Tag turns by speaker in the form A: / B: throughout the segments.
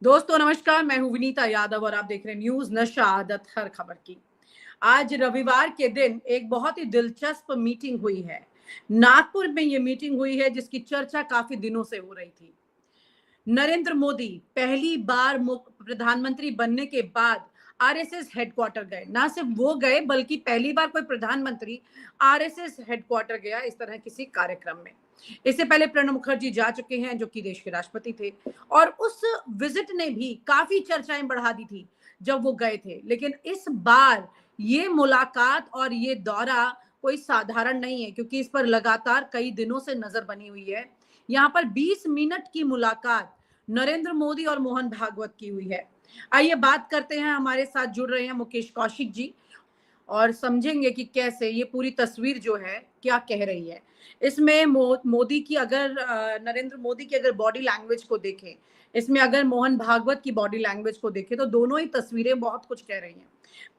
A: दोस्तों नमस्कार, मैं हूं विनीता यादव और आप देख रहे हैं न्यूज नशा आदत हर खबर की। आज रविवार के दिन एक बहुत ही दिलचस्प मीटिंग हुई है। नागपुर में ये मीटिंग हुई है जिसकी चर्चा काफी दिनों से हो रही थी। नरेंद्र मोदी पहली बार प्रधानमंत्री बनने के बाद आरएसएस हेडक्वार्टर गए। ना सिर्फ वो गए बल्कि पहली बार कोई प्रधानमंत्री आरएसएस हेडक्वार्टर गया इस तरह किसी कार्यक्रम में। इससे पहले प्रणब मुखर्जी जा चुके हैं जो कि देश के राष्ट्रपति थे, और उस विजिट ने भी काफी चर्चाएं बढ़ा दी थी जब वो गए थे। लेकिन इस बार ये मुलाकात और ये दौरा कोई साधारण नहीं है, क्योंकि इस पर लगातार कई दिनों से नजर बनी हुई है। यहाँ पर 20 मिनट की मुलाकात नरेंद्र मोदी और मोहन भागवत की हुई है। आइए बात करते हैं, हमारे साथ जुड़ रहे हैं मुकेश कौशिक जी, और समझेंगे कि कैसे ये पूरी तस्वीर जो है क्या कह रही है। इसमें मोदी की अगर नरेंद्र मोदी की अगर बॉडी लैंग्वेज को देखें, इसमें अगर मोहन भागवत की बॉडी लैंग्वेज को देखें, तो दोनों ही तस्वीरें बहुत कुछ कह रही हैं।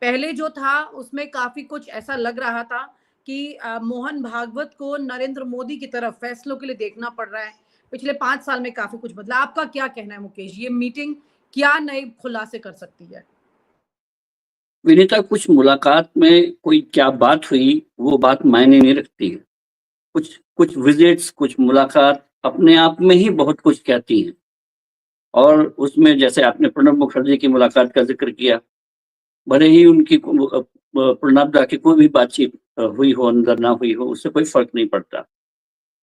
A: पहले जो था उसमें काफी कुछ ऐसा लग रहा था कि मोहन भागवत को नरेंद्र मोदी की तरफ फैसलों के लिए देखना पड़ रहा है। पिछले 5 साल में काफी कुछ बदला। आपका क्या कहना है मुकेश, ये मीटिंग क्या नए खुलासे कर सकती है?
B: विनीता, कुछ मुलाकात में कोई क्या बात हुई वो बात मायने नहीं रखती है। कुछ कुछ विजिट्स, कुछ मुलाकात अपने आप में ही बहुत कुछ कहती हैं। और उसमें जैसे आपने प्रणब मुखर्जी की मुलाकात का जिक्र किया, भले ही उनकी प्रणब दा की कोई भी बातचीत हुई हो, अंदर ना हुई हो, उससे कोई फर्क नहीं पड़ता।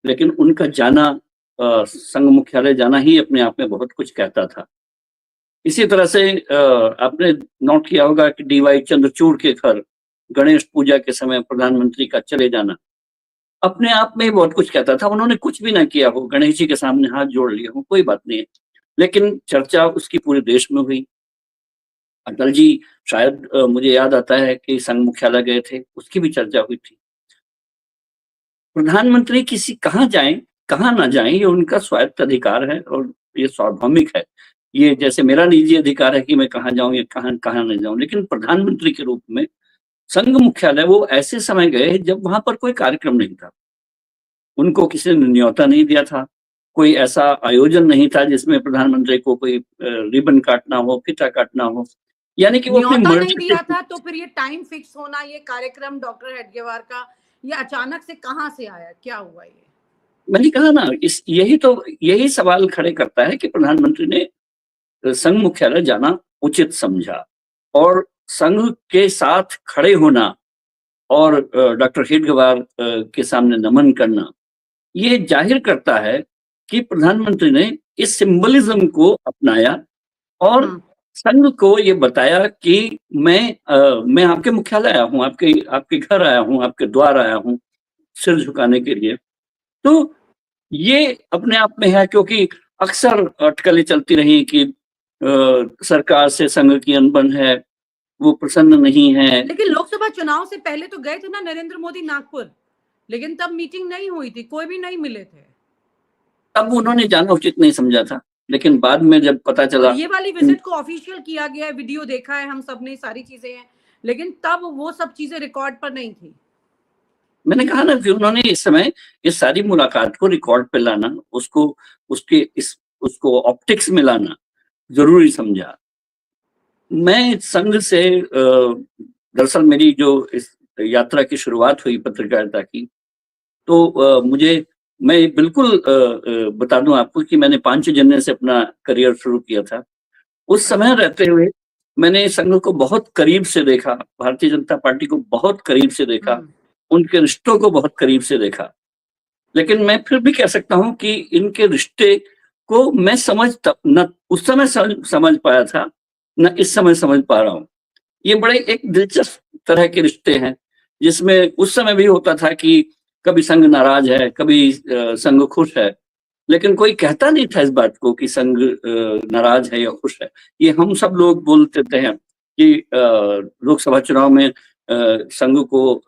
B: लेकिन उनका जाना, संघ मुख्यालय जाना ही अपने आप में बहुत कुछ कहता था। इसी तरह से आपने नोट किया होगा कि डीवाई चंद्रचूड़ के घर गणेश पूजा के समय प्रधानमंत्री का चले जाना अपने आप में ही बहुत कुछ कहता था। उन्होंने कुछ भी ना किया हो, गणेश जी के सामने हाथ जोड़ लिए हो, कोई बात नहीं है, लेकिन चर्चा उसकी पूरे देश में हुई। अटल जी शायद, मुझे याद आता है कि संघ मुख्यालय गए थे, उसकी भी चर्चा हुई थी। प्रधानमंत्री किसी कहाँ जाएं, कहाँ ना जाएं, ये उनका स्वायत्त अधिकार है और ये सार्वभौमिक है। ये जैसे मेरा निजी अधिकार है कि मैं कहाँ जाऊं या कहाँ कहाँ न जाऊं, लेकिन प्रधानमंत्री के रूप में संघ मुख्यालय वो ऐसे समय गए जब वहां पर कोई कार्यक्रम नहीं था। उनको किसी ने न्योता नहीं दिया था, कोई ऐसा आयोजन नहीं था जिसमें प्रधानमंत्री को कोई रिबन काटना हो, फीता काटना हो। यानी कि वो अपनी
A: न्योता नहीं
B: मर्जी
A: दिया
B: से।
A: था तो फिर ये टाइम फिक्स होना, ये कार्यक्रम डॉक्टर हेडगेवार का, ये अचानक से कहाँ से आया, क्या हुआ ये?
B: मैंने कहा ना, इस यही सवाल खड़े करता है कि प्रधानमंत्री ने संघ मुख्यालय जाना उचित समझा, और संघ के साथ खड़े होना और डॉक्टर हेडगेवार के सामने नमन करना, ये जाहिर करता है कि प्रधानमंत्री ने इस सिंबलिज्म को अपनाया और संघ को ये बताया कि मैं आपके मुख्यालय आया हूँ, आपके आपके घर आया हूँ, आपके द्वार आया हूँ सिर झुकाने के लिए। तो ये अपने आप में है, क्योंकि अक्सर अटकलें चलती रही कि सरकार से संघ की अनबन है, वो प्रसन्न नहीं है।
A: लेकिन लोकसभा चुनाव से पहले तो गए थे ना नरेंद्र मोदी नागपुर, लेकिन तब मीटिंग नहीं हुई थी, कोई भी नहीं मिले थे।
B: तब उन्होंने जाना उचित नहीं समझा था, लेकिन बाद में जब पता चला,
A: और ये वाली विजिट को ऑफिशियल किया गया है, वीडियो देखा है हम सब ने, सारी चीजें हैं, लेकिन तब वो सब चीजें रिकॉर्ड पर नहीं थी।
B: मैंने कहा ना कि उन्होंने इस समय इस सारी मुलाकात को रिकॉर्ड पे लाना, उसको ऑप्टिक्स में लाना जरूरी समझा। मैं संघ से दरअसल मेरी जो इस यात्रा की शुरुआत हुई पत्रकारिता की, तो मैं बिल्कुल बता दूं आपको कि मैंने पांचजन्य से अपना करियर शुरू किया था। उस समय रहते हुए मैंने संघ को बहुत करीब से देखा, भारतीय जनता पार्टी को बहुत करीब से देखा, उनके रिश्तों को बहुत करीब से देखा। लेकिन मैं फिर भी कह सकता हूं कि इनके रिश्ते को मैं न उस समय समझ पाया था, न इस समय समझ पा रहा हूं। ये बड़े एक दिलचस्प तरह के रिश्ते हैं, जिसमें उस समय भी होता था कि कभी संघ नाराज है, कभी संघ खुश है, लेकिन कोई कहता नहीं था इस बात को कि संघ नाराज है या खुश है। ये हम सब लोग बोलते हैं कि लोकसभा चुनाव में संघ को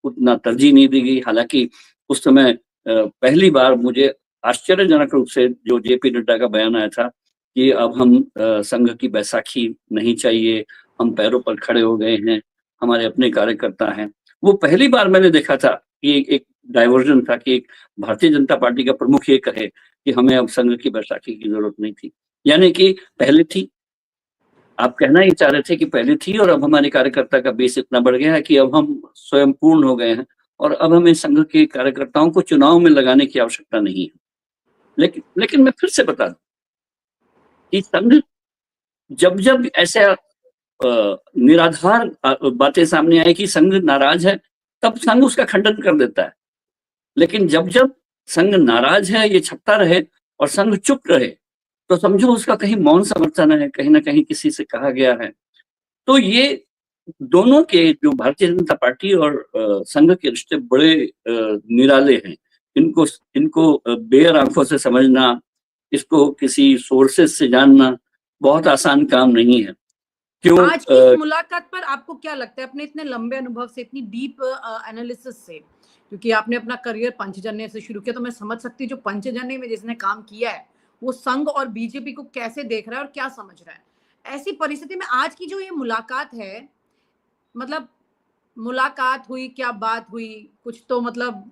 B: उतना तरजीह नहीं दी गई। हालांकि उस समय पहली बार मुझे आश्चर्यजनक रूप से जो जेपी नड्डा का बयान आया था कि अब हम संघ की बैसाखी नहीं चाहिए, हम पैरों पर खड़े हो गए हैं, हमारे अपने कार्यकर्ता हैं। वो पहली बार मैंने देखा था कि एक डाइवर्जन था कि एक भारतीय जनता पार्टी का प्रमुख ये कहे कि हमें अब संघ की बैसाखी की जरूरत नहीं थी। यानी कि पहले थी, आप कहना ये चाह रहे थे कि पहले थी और अब हमारे कार्यकर्ता का बेस इतना बढ़ गया है कि अब हम स्वयं पूर्ण हो गए हैं और अब हमें संघ के कार्यकर्ताओं को चुनाव में लगाने की आवश्यकता नहीं है। लेकिन मैं फिर से बता दूं कि संघ जब ऐसे निराधार बातें सामने आई कि संघ नाराज है, तब संघ उसका खंडन कर देता है। लेकिन जब संघ नाराज है, ये छपता रहे और संघ चुप रहे, तो समझो उसका कहीं मौन समर्थन है, कहीं ना कहीं किसी से कहा गया है। तो ये दोनों के जो भारतीय जनता पार्टी और संघ के रिश्ते बड़े निराले हैं। इनको इनको बेयर आंखों से समझना, इसको किसी सोर्सेस से जानना बहुत आसान काम नहीं है। क्यों?
A: आज की इस मुलाकात पर आपको क्या लगता है, अपने इतने लंबे अनुभव से, इतनी डीप एनालिसिस से, क्योंकि आपने अपना करियर पंचजन्य से शुरू किया, तो मैं समझ सकती हूँ जो पंचजन्य में जिसने काम किया है वो संघ और बीजेपी को कैसे देख रहा है और क्या समझ रहा है। ऐसी परिस्थिति में आज की जो ये मुलाकात है, मतलब मुलाकात हुई, क्या बात हुई, कुछ तो मतलब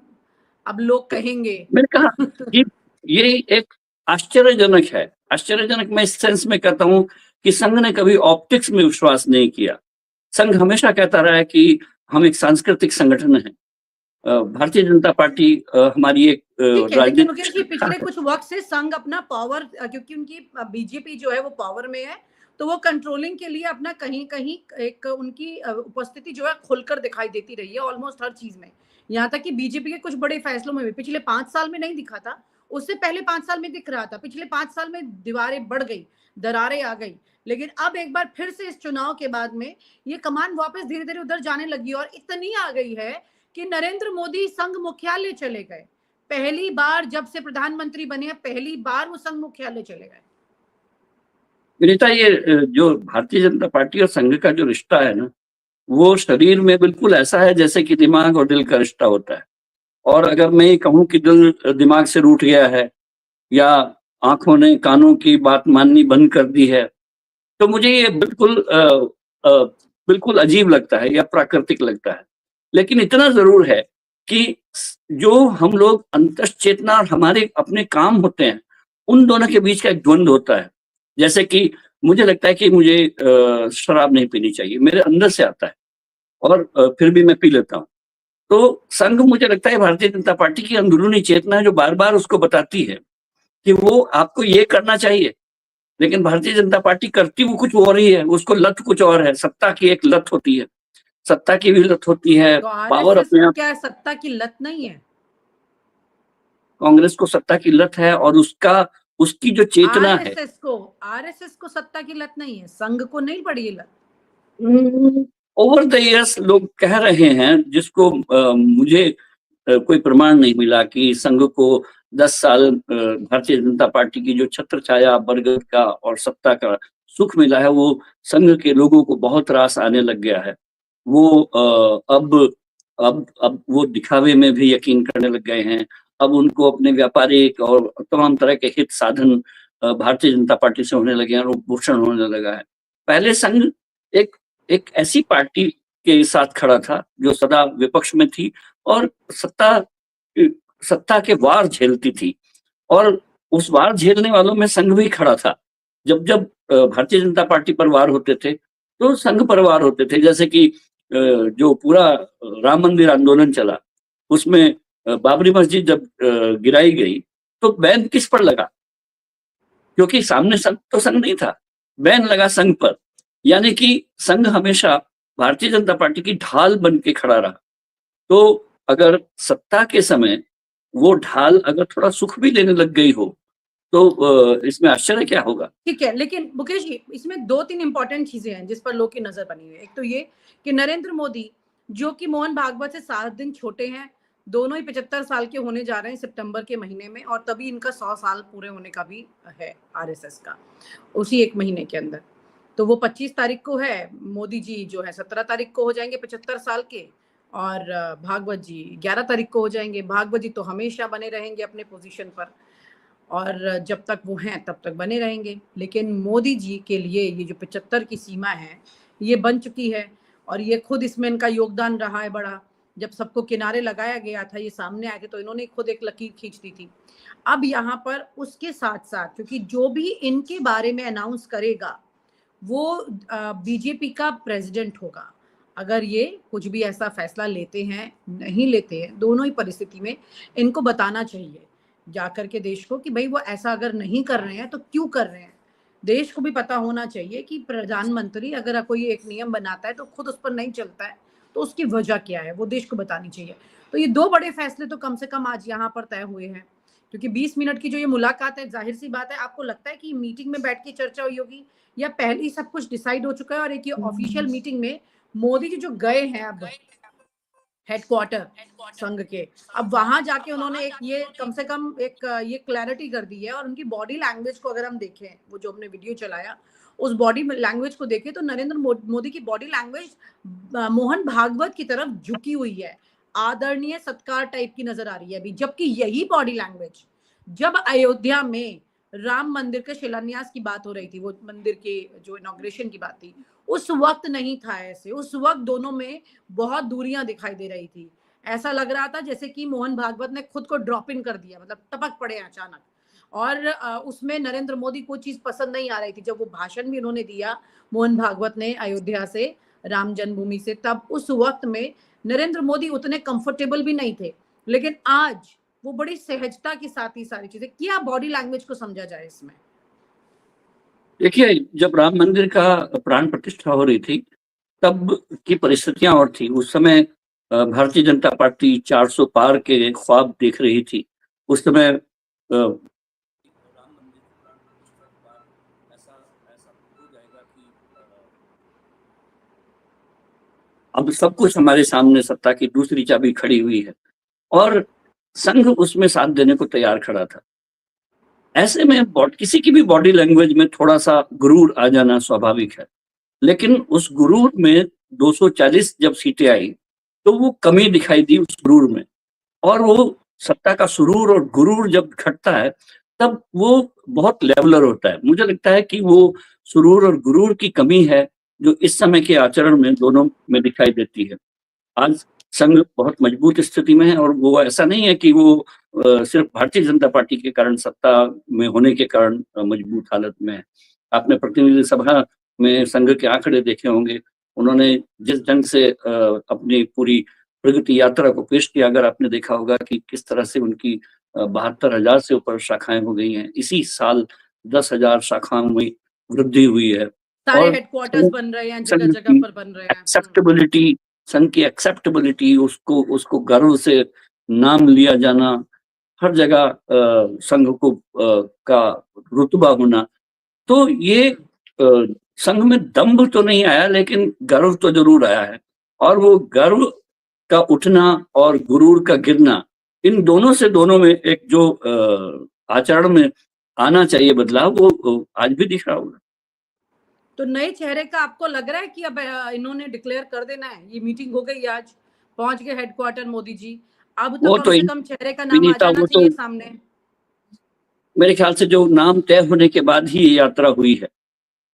A: अब लोग कहेंगे।
B: मैंने कहा कि ये एक आश्चर्यजनक है। आश्चर्यजनक मैं इस सेंस में कहता हूं कि संघ ने कभी ऑप्टिक्स में विश्वास नहीं किया। संघ हमेशा कहता रहा है कि हम एक सांस्कृतिक संगठन है। भारतीय जनता पार्टी हमारी एक
A: ठीक है, लेकिन मुकेश जी
B: राजनीतिक
A: पिछले कुछ वक्त से संघ अपना पावर, क्योंकि उनकी बीजेपी जो है वो पावर में है, तो वो कंट्रोलिंग के लिए अपना कहीं कहीं एक उनकी उपस्थिति जो है खुलकर दिखाई देती रही है ऑलमोस्ट हर चीज में। यहाँ तक कि बीजेपी के कुछ बड़े फैसलों में भी पिछले 5 साल में नहीं दिखा था, उससे पहले 5 साल में दिख रहा था। पिछले 5 साल में दीवारें बढ़ गई, दरारें आ गई, लेकिन अब एक बार फिर से इस चुनाव के बाद में ये कमान वापस धीरे धीरे उधर जाने लगी और इतनी आ गई है कि नरेंद्र मोदी संघ मुख्यालय चले गए। पहली बार जब से प्रधानमंत्री बने हैं, पहली बार वो संघ मुख्यालय चले गए।
B: विनीता, ये जो भारतीय जनता पार्टी और संघ का जो रिश्ता है ना, वो शरीर में बिल्कुल ऐसा है जैसे कि दिमाग और दिल का रिश्ता होता है। और अगर मैं ये कहूं कि दिल दिमाग से रूठ गया है या आंखों ने कानों की बात माननी बंद कर दी है, तो मुझे ये बिल्कुल अजीब लगता है या प्राकृतिक लगता है। लेकिन इतना जरूर है कि जो हम लोग अंतश्चेतना और हमारे अपने काम होते हैं, उन दोनों के बीच का एक द्वंद्व होता है। जैसे कि मुझे लगता है कि मुझे शराब नहीं पीनी चाहिए, मेरे अंदर से आता है और फिर भी मैं पी लेता हूँ। तो संघ, मुझे लगता है भारतीय जनता पार्टी की अंदरूनी चेतना है जो बार बार उसको बताती है कि वो आपको ये करना चाहिए, लेकिन भारतीय जनता पार्टी करती वो कुछ और ही है, उसको लत कुछ और है। सत्ता की एक लत होती है, सत्ता की भी लत होती है,
A: तो
B: पावर
A: आरएसएस
B: अपने
A: को
B: आप।
A: क्या सत्ता की लत नहीं है?
B: कांग्रेस को सत्ता की लत है और उसकी जो चेतना है,
A: आरएसएस को सत्ता की लत नहीं है, संघ को नहीं पड़ी ये लत।
B: ओवर द इयर्स लोग कह रहे हैं, जिसको मुझे कोई प्रमाण नहीं मिला कि संघ को 10 साल भारतीय जनता पार्टी की जो छत्र छाया, बरगद का और सत्ता का सुख मिला है, वो संघ के लोगों को बहुत रास आने लग गया है। वो अब वो दिखावे में भी यकीन करने लग गए हैं। अब उनको अपने व्यापारिक और तमाम तरह के हित साधन भारतीय जनता पार्टी से होने लगे हैं और भूषण होने लगा है। पहले संघ एक एक ऐसी पार्टी के साथ खड़ा था जो सदा विपक्ष में थी और सत्ता के वार झेलती थी, और उस वार झेलने वालों में संघ भी खड़ा था। जब जब भारतीय जनता पार्टी पर वार होते थे तो संघ पर वार होते थे। जैसे कि जो पूरा राम मंदिर आंदोलन चला, उसमें बाबरी मस्जिद जब गिराई गई तो बैन किस पर लगा? क्योंकि सामने संघ तो संघ नहीं था, बैन लगा संघ पर। यानी कि संघ हमेशा भारतीय जनता पार्टी की ढाल बन के खड़ा रहा। तो अगर सत्ता के समय वो ढाल अगर थोड़ा सुख भी देने लग गई हो तो इसमें आश्चर्य क्या होगा?
A: ठीक है, लेकिन मुकेश जी इसमें 2-3 इंपॉर्टेंट चीजें हैं जिस पर लोग की नजर बनी हुई है। एक तो ये कि नरेंद्र मोदी, जो कि मोहन भागवत से 7 दिन छोटे हैं, दोनों ही 75 साल के होने जा रहे हैं सितंबर के महीने में, और तभी इनका 100 साल पूरे होने का भी है आरएसएस का, उसी एक महीने के अंदर। तो वो 25 तारीख को है, मोदी जी जो है 17 तारीख को हो जाएंगे 75 साल के, और भागवत जी 11 तारीख को हो जाएंगे। भागवत जी तो हमेशा बने रहेंगे अपने पोजीशन पर, और जब तक वो हैं तब तक बने रहेंगे। लेकिन मोदी जी के लिए ये जो 75 की सीमा है ये बन चुकी है, और ये खुद इसमें इनका योगदान रहा है बड़ा। जब सबको किनारे लगाया गया था, ये सामने आए थे, तो इन्होंने खुद एक लकीर खींच दी थी। अब यहाँ पर उसके साथ-साथ, क्योंकि जो भी इनके बारे में अनाउंस करेगा, वो बीजेपी का प्रेसिडेंट होगा। अगर ये कुछ भी ऐसा फैसला लेते हैं, नहीं लेते हैं, दोनों ही परिस्थिति में इनको बताना चाहिए जाकर के देश को कि भई वो ऐसा अगर नहीं कर रहे हैं, तो क्यों कर रहे हैं? देश को भी पता होना चाहिए कि प्रधानमंत्री अगर कोई एक नियम बनाता है, तो खुद उस पर नहीं चलता है, तो उसकी वजह क्या है? वो देश को बतानी चाहिए। तो ये 2 बड़े फैसले तो कम से कम आज यहाँ पर तय हुए हैं, क्योंकि 20 मिनट की जो ये मुलाकात है, ज़ाहिर-सी बात है, आपको लगता है कि मीटिंग में बैठ के चर्चा हुई होगी या पहले ही सब कुछ डिसाइड हो चुका है और एक ये ऑफिशियल मीटिंग में मोदी जी जो गए हैं अब हेडक्वार्टर संघ के, अब वहां जाके उन्होंने एक ये कम से कम एक ये क्लैरिटी कर दी है। और उनकी बॉडी लैंग्वेज को अगर हम देखें, वो जो हमने वीडियो चलाया, उस बॉडी लैंग्वेज को देखें, तो नरेंद्र मोदी की बॉडी लैंग्वेज मोहन भागवत की तरफ झुकी हुई है, आदरणीय सत्कार टाइप की नजर आ रही है अभी। जबकि यही बॉडी लैंग्वेज जब अयोध्या में राम मंदिर के शिलान्यास की बात हो रही थी, वो मंदिर के जो इनॉग्रेशन की बात थी, उस वक्त नहीं था ऐसे। उस वक्त दोनों में बहुत दूरियां दिखाई दे रही थी। ऐसा लग रहा था जैसे कि मोहन भागवत ने खुद को ड्रॉप इन कर दिया, मतलब टपक पड़े अचानक। और उसमें नरेंद्र मोदी को चीज पसंद नहीं आ रही थी। जब वो भाषण भी उन्होंने दिया, मोहन भागवत ने, अयोध्या से, राम जन्मभूमि से, तब उस वक्त में नरेंद्र मोदी उतने कंफर्टेबल भी नहीं थे। लेकिन आज वो बड़ी सहजता के साथ ही सारी चीजें, क्या बॉडी लैंग्वेज को समझा जाए इसमें?
B: देखिए, जब राम मंदिर का प्राण प्रतिष्ठा हो रही थी, तब की परिस्थितियां और थी। उस समय भारतीय जनता पार्टी 400 पार के ख्वाब देख रही थी। उस समय राम मंदिर का प्राण प्रतिष्ठा के बाद ऐसा ऐसा हो जाएगा कि अब सब कुछ हमारे सामने, सत्ता की दूसरी चाबी खड़ी हुई है, और संघ उसमें साथ देने को तैयार खड़ा था। ऐसे में किसी की भी बॉडी लैंग्वेज में थोड़ा सा गुरूर आ जाना स्वाभाविक है। लेकिन उस गुरूर में 240 जब सीटें आई, तो वो कमी दिखाई दी उस गुरूर में। और वो सत्ता का सुरूर और गुरूर जब घटता है, तब वो बहुत लेवलर होता है। मुझे लगता है कि वो सुरूर और गुरूर की कमी है, जो इस समय के आचरण में दोनों में दिखाई देती है। आज संघ बहुत मजबूत स्थिति में है, और वो ऐसा नहीं है कि वो सिर्फ भारतीय जनता पार्टी के कारण, सत्ता में होने के कारण मजबूत हालत में है। आपने प्रतिनिधि सभा में संघ के आंकड़े देखे होंगे। उन्होंने जिस ढंग से अपनी पूरी प्रगति यात्रा को पेश किया, अगर आपने देखा होगा कि किस तरह से उनकी 72,000 से ऊपर शाखाएं हो गई हैं। इसी साल 10,000 शाखाओं में वृद्धि हुई है।
A: सारे
B: और
A: हेडक्वार्टर्स बन रहे हैं,
B: संघ
A: जगह-जगह
B: की
A: पर बन रहे हैं।
B: एक्सेप्टेबिलिटी, संघ की एक्सेप्टेबिलिटी, उसको उसको गर्व से नाम लिया जाना, हर जगह संघ को का रुतबा होना, तो ये संघ में दम्भ तो नहीं आया, लेकिन गर्व तो जरूर आया है। और वो गर्व का उठना और गुरूर का गिरना, इन दोनों से, दोनों में एक जो आचरण में आना चाहिए बदलाव, वो आज भी दिख रहा होगा।
A: तो नए चेहरे का आपको लग रहा है कि अब इन्होंने डिक्लेयर कर देना है? ये मीटिंग हो गई आज, पहुंच गए हेडक्वार्टर मोदी जी, अब तो
B: वो
A: कम
B: तो
A: से कम चेहरे का नाम आ
B: विनीता,
A: जाना
B: वो तो
A: चाहिए सामने।
B: मेरे ख्याल से जो नाम तय होने के बाद ही ये यात्रा हुई है।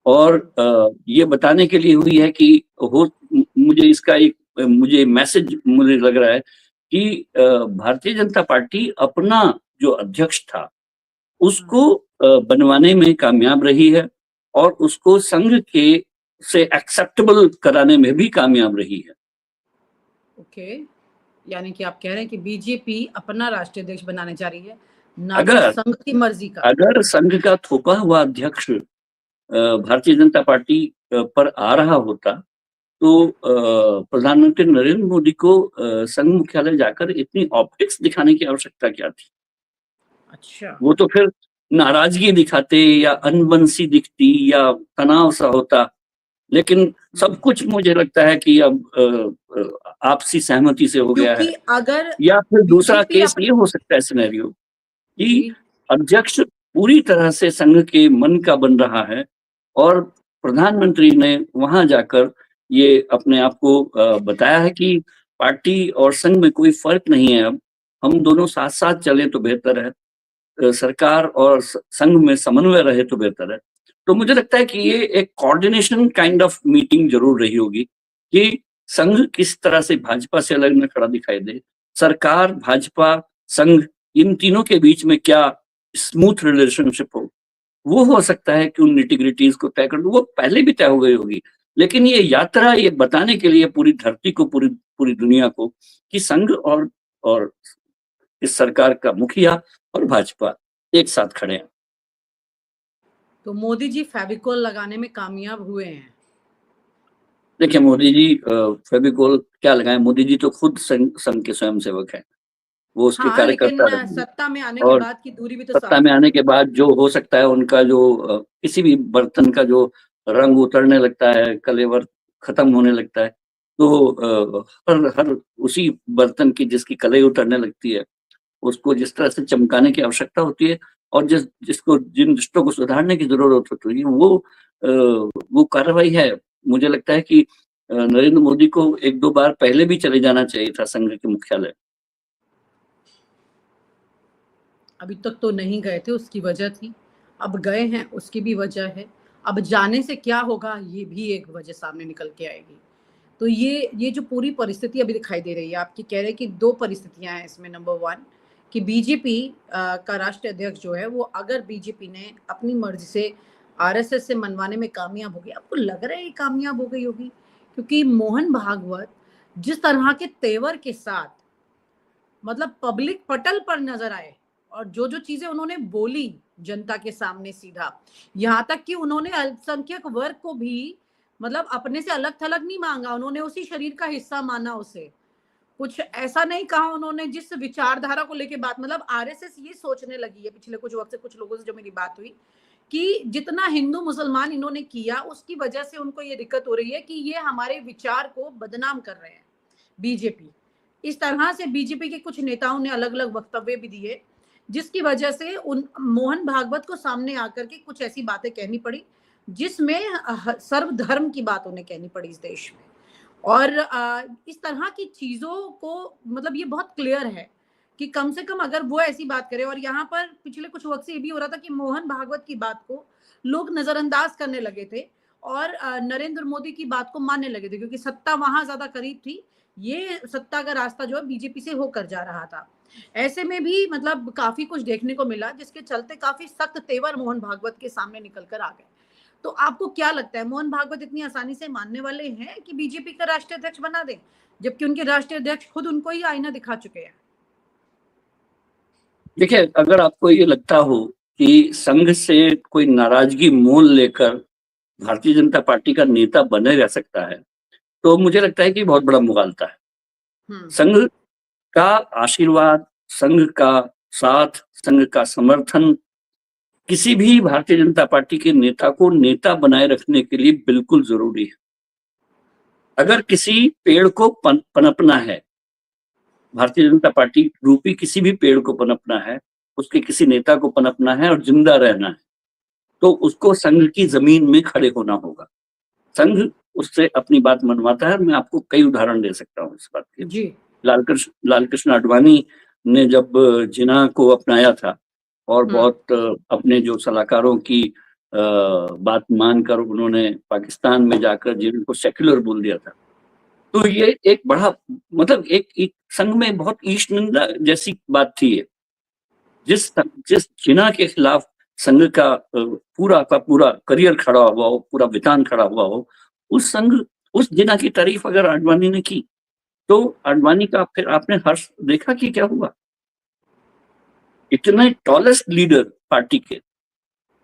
B: और ये बताने के लिए हुई है कि मुझे इसका एक मुझे मैसेज मुझे लग रहा है कि भारतीय जनता पार्टी अपना जो अध्यक्ष था, उसको बनवाने में कामयाब रही है, और उसको संघ के से एक्सेप्टेबल कराने में भी कामयाब रही है।
A: ओके, यानी कि आप कह रहे हैं कि बीजेपी अपना राष्ट्रीय अध्यक्ष बनाने जा रही है, ना कि
B: अगर
A: संघ की मर्जी का।
B: अगर संघ का थोपा हुआ अध्यक्ष भारतीय जनता पार्टी पर आ रहा होता, तो प्रधानमंत्री नरेंद्र मोदी को संघ मुख्यालय जाकर इतनी ऑप्टिक्स दिखाने की आवश्यकता क्या थी?
A: अच्छा।
B: वो तो फिर नाराजगी दिखाते, या अनबन-सी दिखती, या तनाव सा होता। लेकिन सब कुछ मुझे लगता है कि अब आपसी सहमति से हो गया है।
A: क्योंकि अगर
B: या फिर दूसरा
A: बीजेपी
B: केस ये हो सकता है सिनेरियो, कि
A: जी,
B: अध्यक्ष पूरी तरह से संघ के मन का बन रहा है, और प्रधानमंत्री ने वहां जाकर ये अपने आप को बताया है कि पार्टी और संघ में कोई फर्क नहीं है, अब हम दोनों साथ साथ चलें तो बेहतर है, सरकार और संघ में समन्वय रहे तो बेहतर है। तो मुझे लगता है कि ये एक कोऑर्डिनेशन काइंड ऑफ मीटिंग जरूर रही होगी, कि संघ किस तरह से भाजपा से अलग न खड़ा दिखाई दे, सरकार, भाजपा, संघ, इन तीनों के बीच में क्या स्मूथ रिलेशनशिप हो वो सकता है कि उन निटिग्रिटीज को तय कर दो। वो पहले भी तय हो गई होगी, लेकिन ये यात्रा ये बताने के लिए पूरी धरती को, पूरी पूरी दुनिया को, कि संघ और इस सरकार का मुखिया और भाजपा एक साथ खड़े हैं।
A: तो मोदी जी फेविकोल लगाने में कामयाब हुए हैं।
B: देखिए, मोदी जी फेविकोल क्या लगाए, मोदी जी तो खुद संघ के स्वयंसेवक हैं, वो उसके
A: हाँ,
B: कार्यकर्ता
A: लेकिन
B: रहे हैं।
A: सत्ता में आने के
B: और
A: बाद की दूरी भी तो
B: सत्ता
A: साफ
B: में
A: है।
B: आने के बाद जो हो सकता है, उनका जो किसी भी बर्तन का जो रंग उतरने लगता है, कलेवर खत्म होने लगता है, तो हर हर उसी बर्तन की जिसकी कलई उतरने लगती है, उसको जिस तरह से चमकाने की आवश्यकता होती है, और जिसको जिन रिश्तों को सुधारने की जरूरत होती है, वो कार्रवाई है। मुझे लगता है कि नरेंद्र मोदी को 1-2 बार पहले भी चले जाना चाहिए था संघ के मुख्यालय।
A: अभी तक तो नहीं गए थे, उसकी वजह थी। अब गए हैं, उसकी भी वजह है। अब जाने से क्या होगा, ये भी एक वजह सामने निकल के आएगी। तो ये जो पूरी परिस्थिति अभी दिखाई दे रही है, आपकी कह रहे हैं कि 2 परिस्थितियाँ हैं इसमें। नंबर 1 कि बीजेपी का राष्ट्रीय अध्यक्ष जो है, वो अगर बीजेपी ने अपनी मर्ज़ी से आरएसएस से मनवाने में कामयाब हो गई, आपको लग रहा है ये कामयाब हो गई होगी? क्योंकि मोहन भागवत जिस तरह के तेवर के साथ मतलब पब्लिक पटल पर नजर आए, और जो चीजें उन्होंने बोली जनता के सामने सीधा, यहाँ तक कि उन्होंने अल्पसंख्यक वर्ग को भी मतलब अपने से अलग थलग नहीं मांगा, उन्होंने उसी शरीर का हिस्सा माना उसे। कुछ ऐसा नहीं कहा उन्होंने जिस विचारधारा को लेके बात, मतलब आरएसएस ये सोचने लगी है पिछले कुछ वक्त से, कुछ लोगों से जो मेरी बात हुई, कि जितना हिंदू मुसलमान इन्होंने किया उसकी वजह से उनको ये दिक्कत हो रही है कि ये हमारे विचार को बदनाम कर रहे हैं बीजेपी। इस तरह से बीजेपी के कुछ नेताओं ने अलग अलग वक्तव्य भी दिए, जिसकी वजह से उन मोहन भागवत को सामने आकर के कुछ ऐसी बातें कहनी पड़ी जिसमें सर्वधर्म की बात उन्हें कहनी पड़ी इस देश में। और इस तरह की चीजों को मतलब ये बहुत क्लियर है कि कम से कम अगर वो ऐसी बात करे, और यहाँ पर पिछले कुछ वक्त से ये भी हो रहा था कि मोहन भागवत की बात को लोग नजरअंदाज करने लगे थे और नरेंद्र मोदी की बात को मानने लगे थे, क्योंकि सत्ता वहां ज्यादा करीब थी, ये सत्ता का रास्ता जो है बीजेपी से होकर जा रहा था। ऐसे में भी मतलब काफी कुछ देखने को मिला, जिसके चलते काफी सख्त तेवर मोहन भागवत के सामने निकल कर आ गए। तो आपको क्या लगता है, मोहन भागवत इतनी आसानी से मानने वाले हैं कि बीजेपी का राष्ट्रीय अध्यक्ष बना दें, जबकि उनके राष्ट्रीय अध्यक्ष खुद उनको ही आईना दिखा चुके हैं?
B: देखिए, अगर आपको ये लगता हो कि संघ से कोई नाराजगी मोल लेकर भारतीय जनता पार्टी का नेता बने रह सकता है, तो मुझे लगता है कि बहुत बड़ा मुगालता है। संघ का आशीर्वाद, संघ का साथ, संघ का समर्थन किसी भी भारतीय जनता पार्टी के नेता को नेता बनाए रखने के लिए बिल्कुल जरूरी है। अगर किसी पेड़ को पनपना है, भारतीय जनता पार्टी रूपी किसी भी पेड़ को पनपना है, उसके किसी नेता को पनपना है और जिंदा रहना है, तो उसको संघ की जमीन में खड़े होना होगा। संघ उससे अपनी बात मनवाता है। मैं आपको कई उदाहरण दे सकता हूँ इस बात के।
A: जी।
B: लाल कृष्ण आडवाणी ने जब जिन्ना को अपनाया था और बहुत अपने जो सलाहकारों की बात मानकर उन्होंने पाकिस्तान में जाकर जिनको सेक्युलर बोल दिया था, तो ये एक बड़ा मतलब एक संघ में बहुत ईश निंदा जैसी बात थी ये। जिस जिन्ना के खिलाफ संघ का पूरा का पूरा करियर खड़ा हुआ हो, पूरा वितान खड़ा हुआ हो, उस संघ, उस जिन्ना की तारीफ अगर आडवाणी ने की, तो आडवाणी का फिर आपने हर्ष देखा कि क्या हुआ। इतने टॉलेस्ट लीडर पार्टी के,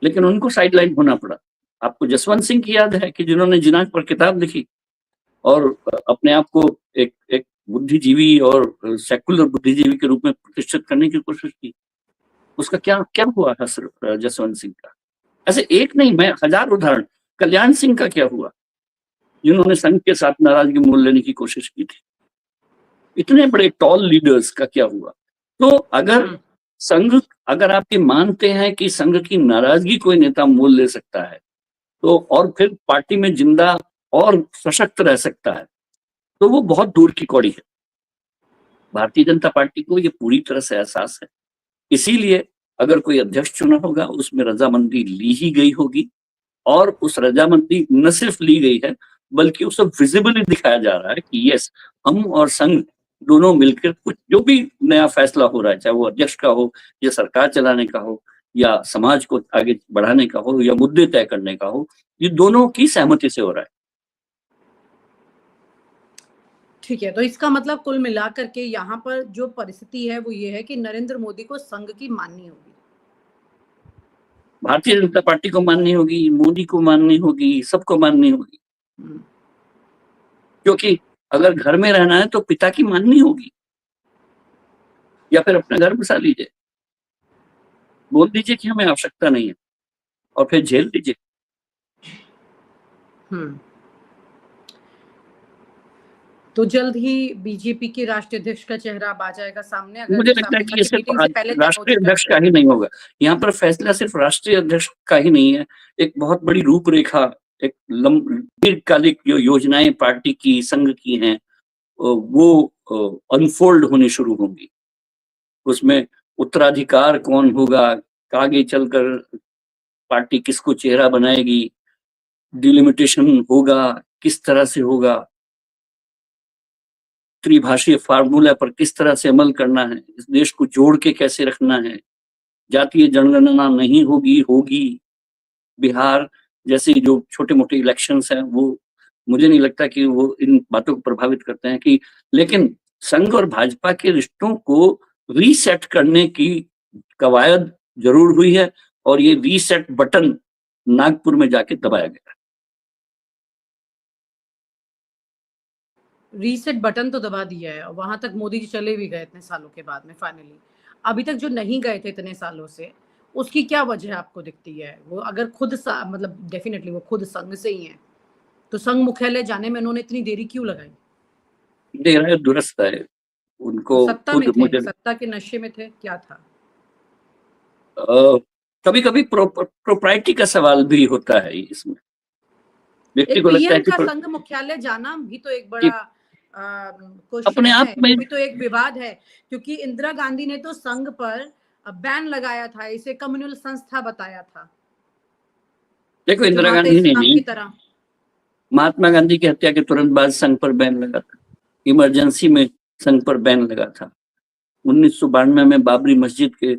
B: लेकिन उनको साइडलाइन होना पड़ा। आपको जसवंत सिंह की याद है कि जिन्होंने जिन्ना पर किताब लिखी और अपने आप को एक बुद्धिजीवी और सेकुलर बुद्धिजीवी के रूप में प्रतिष्ठित करने की कोशिश की। उसका क्या क्या हुआ जसवंत सिंह का? ऐसे एक नहीं, मैं हजार उदाहरण। कल्याण सिंह का क्या हुआ, जिन्होंने संघ के साथ नाराजगी मोल लेने की कोशिश की थी? इतने बड़े टॉल लीडर्स का क्या हुआ? तो अगर आप ये मानते हैं कि संघ की नाराजगी कोई नेता मोल ले सकता है, तो और फिर पार्टी में जिंदा और सशक्त रह सकता है, तो वो बहुत दूर की कौड़ी है। भारतीय जनता पार्टी को ये पूरी तरह से एहसास है। इसीलिए अगर कोई अध्यक्ष चुना होगा, उसमें रजामंदी ली ही गई होगी, और उस रजामंदी न सिर्फ ली गई है बल्कि वो सब विजिबली दिखाया जा रहा है कि यस, हम और संघ दोनों मिलकर कुछ जो भी नया फैसला हो रहा है, चाहे वो अध्यक्ष का हो या सरकार चलाने का हो या समाज को आगे बढ़ाने का हो या मुद्दे तय करने का हो, ये दोनों की सहमति से हो रहा है।
A: ठीक है, तो इसका मतलब कुल मिलाकर के यहाँ पर जो परिस्थिति है वो ये है कि नरेंद्र मोदी को संघ की माननी होगी।
B: भारतीय जनता पार्टी को माननी होगी, मोदी को माननी होगी, सबको माननी होगी।
A: हम्म,
B: क्योंकि अगर घर में रहना है तो पिता की माननी होगी, या फिर अपना घर बसा लीजिए, बोल दीजिए कि हमें आवश्यकता नहीं है और फिर झेल लीजिए।
A: हम्म। तो जल्द ही बीजेपी के राष्ट्रीय अध्यक्ष का चेहरा अब आ जाएगा सामने, अगर
B: मुझे
A: इस
B: लगता है कि
A: अमेरिका
B: ये
A: की
B: सिर्फ
A: मीटिंग से पहले तय हो
B: राष्ट्रीय
A: चुका
B: अध्यक्ष
A: है।
B: का ही नहीं होगा, यहाँ पर फैसला सिर्फ राष्ट्रीय अध्यक्ष का ही नहीं है, एक बहुत बड़ी रूपरेखा, एक दीर्घकालिक जो योजनाएं पार्टी की, संघ की हैं, वो अनफोल्ड होनी शुरू होंगी। उसमें उत्तराधिकार कौन होगा, आगे चलकर पार्टी किसको चेहरा बनाएगी, डिलिमिटेशन होगा, किस तरह से होगा, त्रिभाषीय फार्मूला पर किस तरह से अमल करना है, इस देश को जोड़ के कैसे रखना है, जातीय जनगणना नहीं होगी, होगी। बिहार जैसे जो छोटे मोटे इलेक्शंस हैं वो मुझे नहीं लगता कि वो इन बातों को प्रभावित करते हैं कि, लेकिन संघ और भाजपा के रिश्तों को रीसेट करने की कवायद जरूर हुई है और ये रीसेट बटन नागपुर में जाके दबाया गया।
A: रीसेट बटन तो दबा दिया है, वहां तक मोदी जी चले भी गए इतने सालों के बाद में फाइनली। अभी तक जो नहीं गए थे इतने सालों से, उसकी क्या वजह आपको दिखती है? वो अगर खुद मतलब डेफिनेटली वो खुद संघ से ही है, तो संघ मुख्यालय जाने में उन्होंने इतनी देरी क्यों लगाई?
B: देर है दुरुस्त है,
A: तो
B: उनको
A: सत्ता
B: खुद
A: में थे,
B: मुझे
A: सत्ता के नशे में थे, क्या था?
B: कभी कभी प्रोप्राइटी का सवाल भी होता है इसमें। व्यक्ति
A: एक
B: को लगता है
A: पीएम
B: कि
A: का संघ मुख्यालय जाना भी तो एक
B: कि
A: बड़ा क्वेश्चन
B: अपने आप
A: है,
B: में
A: वो भी तो एक विवाद है, क्योंकि इंदिरा गांधी ने तो संघ पर बैन लगाया था, इसे कम्युनल संस्था बताया था,
B: देखो, इंदिरा
A: जमाते
B: गांधी ने
A: इस्लाम
B: नहीं,
A: की तरह।
B: महात्मा गांधी की हत्या के तुरंत बाद संघ पर बैन लगा था, इमरजेंसी में संघ पर बैन लगा था। 1992 में बाबरी मस्जिद के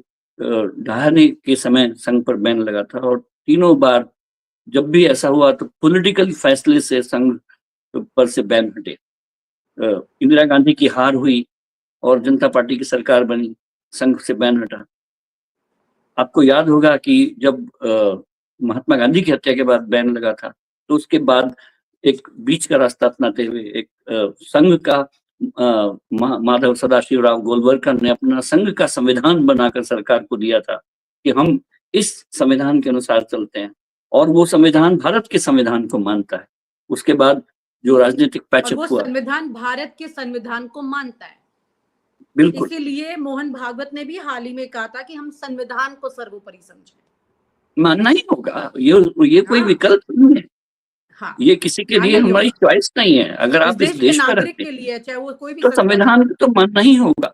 B: ढहाने के समय संघ पर बैन लगा था और तीनों बार जब भी ऐसा हुआ तो पॉलिटिकल फैसले से संघ पर से बैन हटे। इंदिरा गांधी की हार हुई और जनता पार्टी की सरकार बनी, संघ से बैन हटा। आपको याद होगा कि जब महात्मा गांधी की हत्या के बाद बैन लगा था तो उसके बाद एक बीच का रास्ता अपनाते हुए एक संघ का माधव सदाशिवराव गोलवलकर ने अपना संघ का संविधान बनाकर सरकार को दिया था कि हम इस संविधान के अनुसार चलते हैं, और वो संविधान भारत के संविधान को मानता है। उसके बाद जो राजनीतिक
A: और
B: पैचअप
A: वो
B: हुआ,
A: संविधान भारत के संविधान को मानता है,
B: बिल्कुल
A: इसीलिए मोहन भागवत ने भी हाल ही में कहा था कि हम संविधान को सर्वोपरि समझें।
B: मानना ही होगा, ये कोई
A: हाँ,
B: विकल्प नहीं है,
A: हाँ,
B: ये किसी के लिए
A: मानना ही
B: हमारी
A: होगा।
B: चॉइस नहीं है। अगर
A: इस
B: आप इस
A: देश के
B: देश में
A: नागरिक
B: रहते
A: के
B: हैं
A: लिए, चाहे वो कोई भी
B: तो
A: संस्था
B: संविधान
A: हो।
B: तो मानना ही होगा,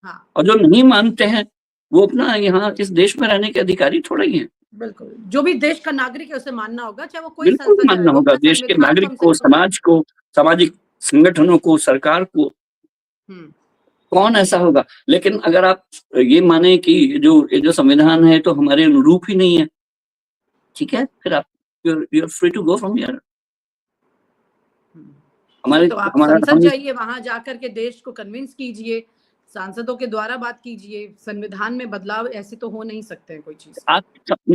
A: हाँ,
B: और जो नहीं मानते हैं वो अपना यहाँ इस देश में रहने के अधिकारी थोड़ा ही हैं।
A: बिल्कुल, जो भी देश का नागरिक है उसे मानना होगा, चाहे वो कोई
B: बिल्कुल
A: संस्था, चाहे
B: मानना
A: वो
B: होगा,
A: अपना
B: देश के
A: संविधान
B: नागरिक
A: कम से
B: को,
A: कम तो माने।
B: समाज को, सामाजिक संगठनों को, सरकार को,
A: हम्म,
B: कौन ऐसा होगा। लेकिन अगर आप ये माने कि ये जो संविधान है तो हमारे अनुरूप ही नहीं है, ठीक है, फिर आप you are free to go from here. हमारे
A: तो आप
B: हमारा
A: संसद
B: हम
A: जाइए, वहां जाकर के देश को कन्विंस कीजिए, सांसदों के द्वारा बात कीजिए। संविधान में बदलाव ऐसे तो हो नहीं सकते हैं कोई चीज।
B: आप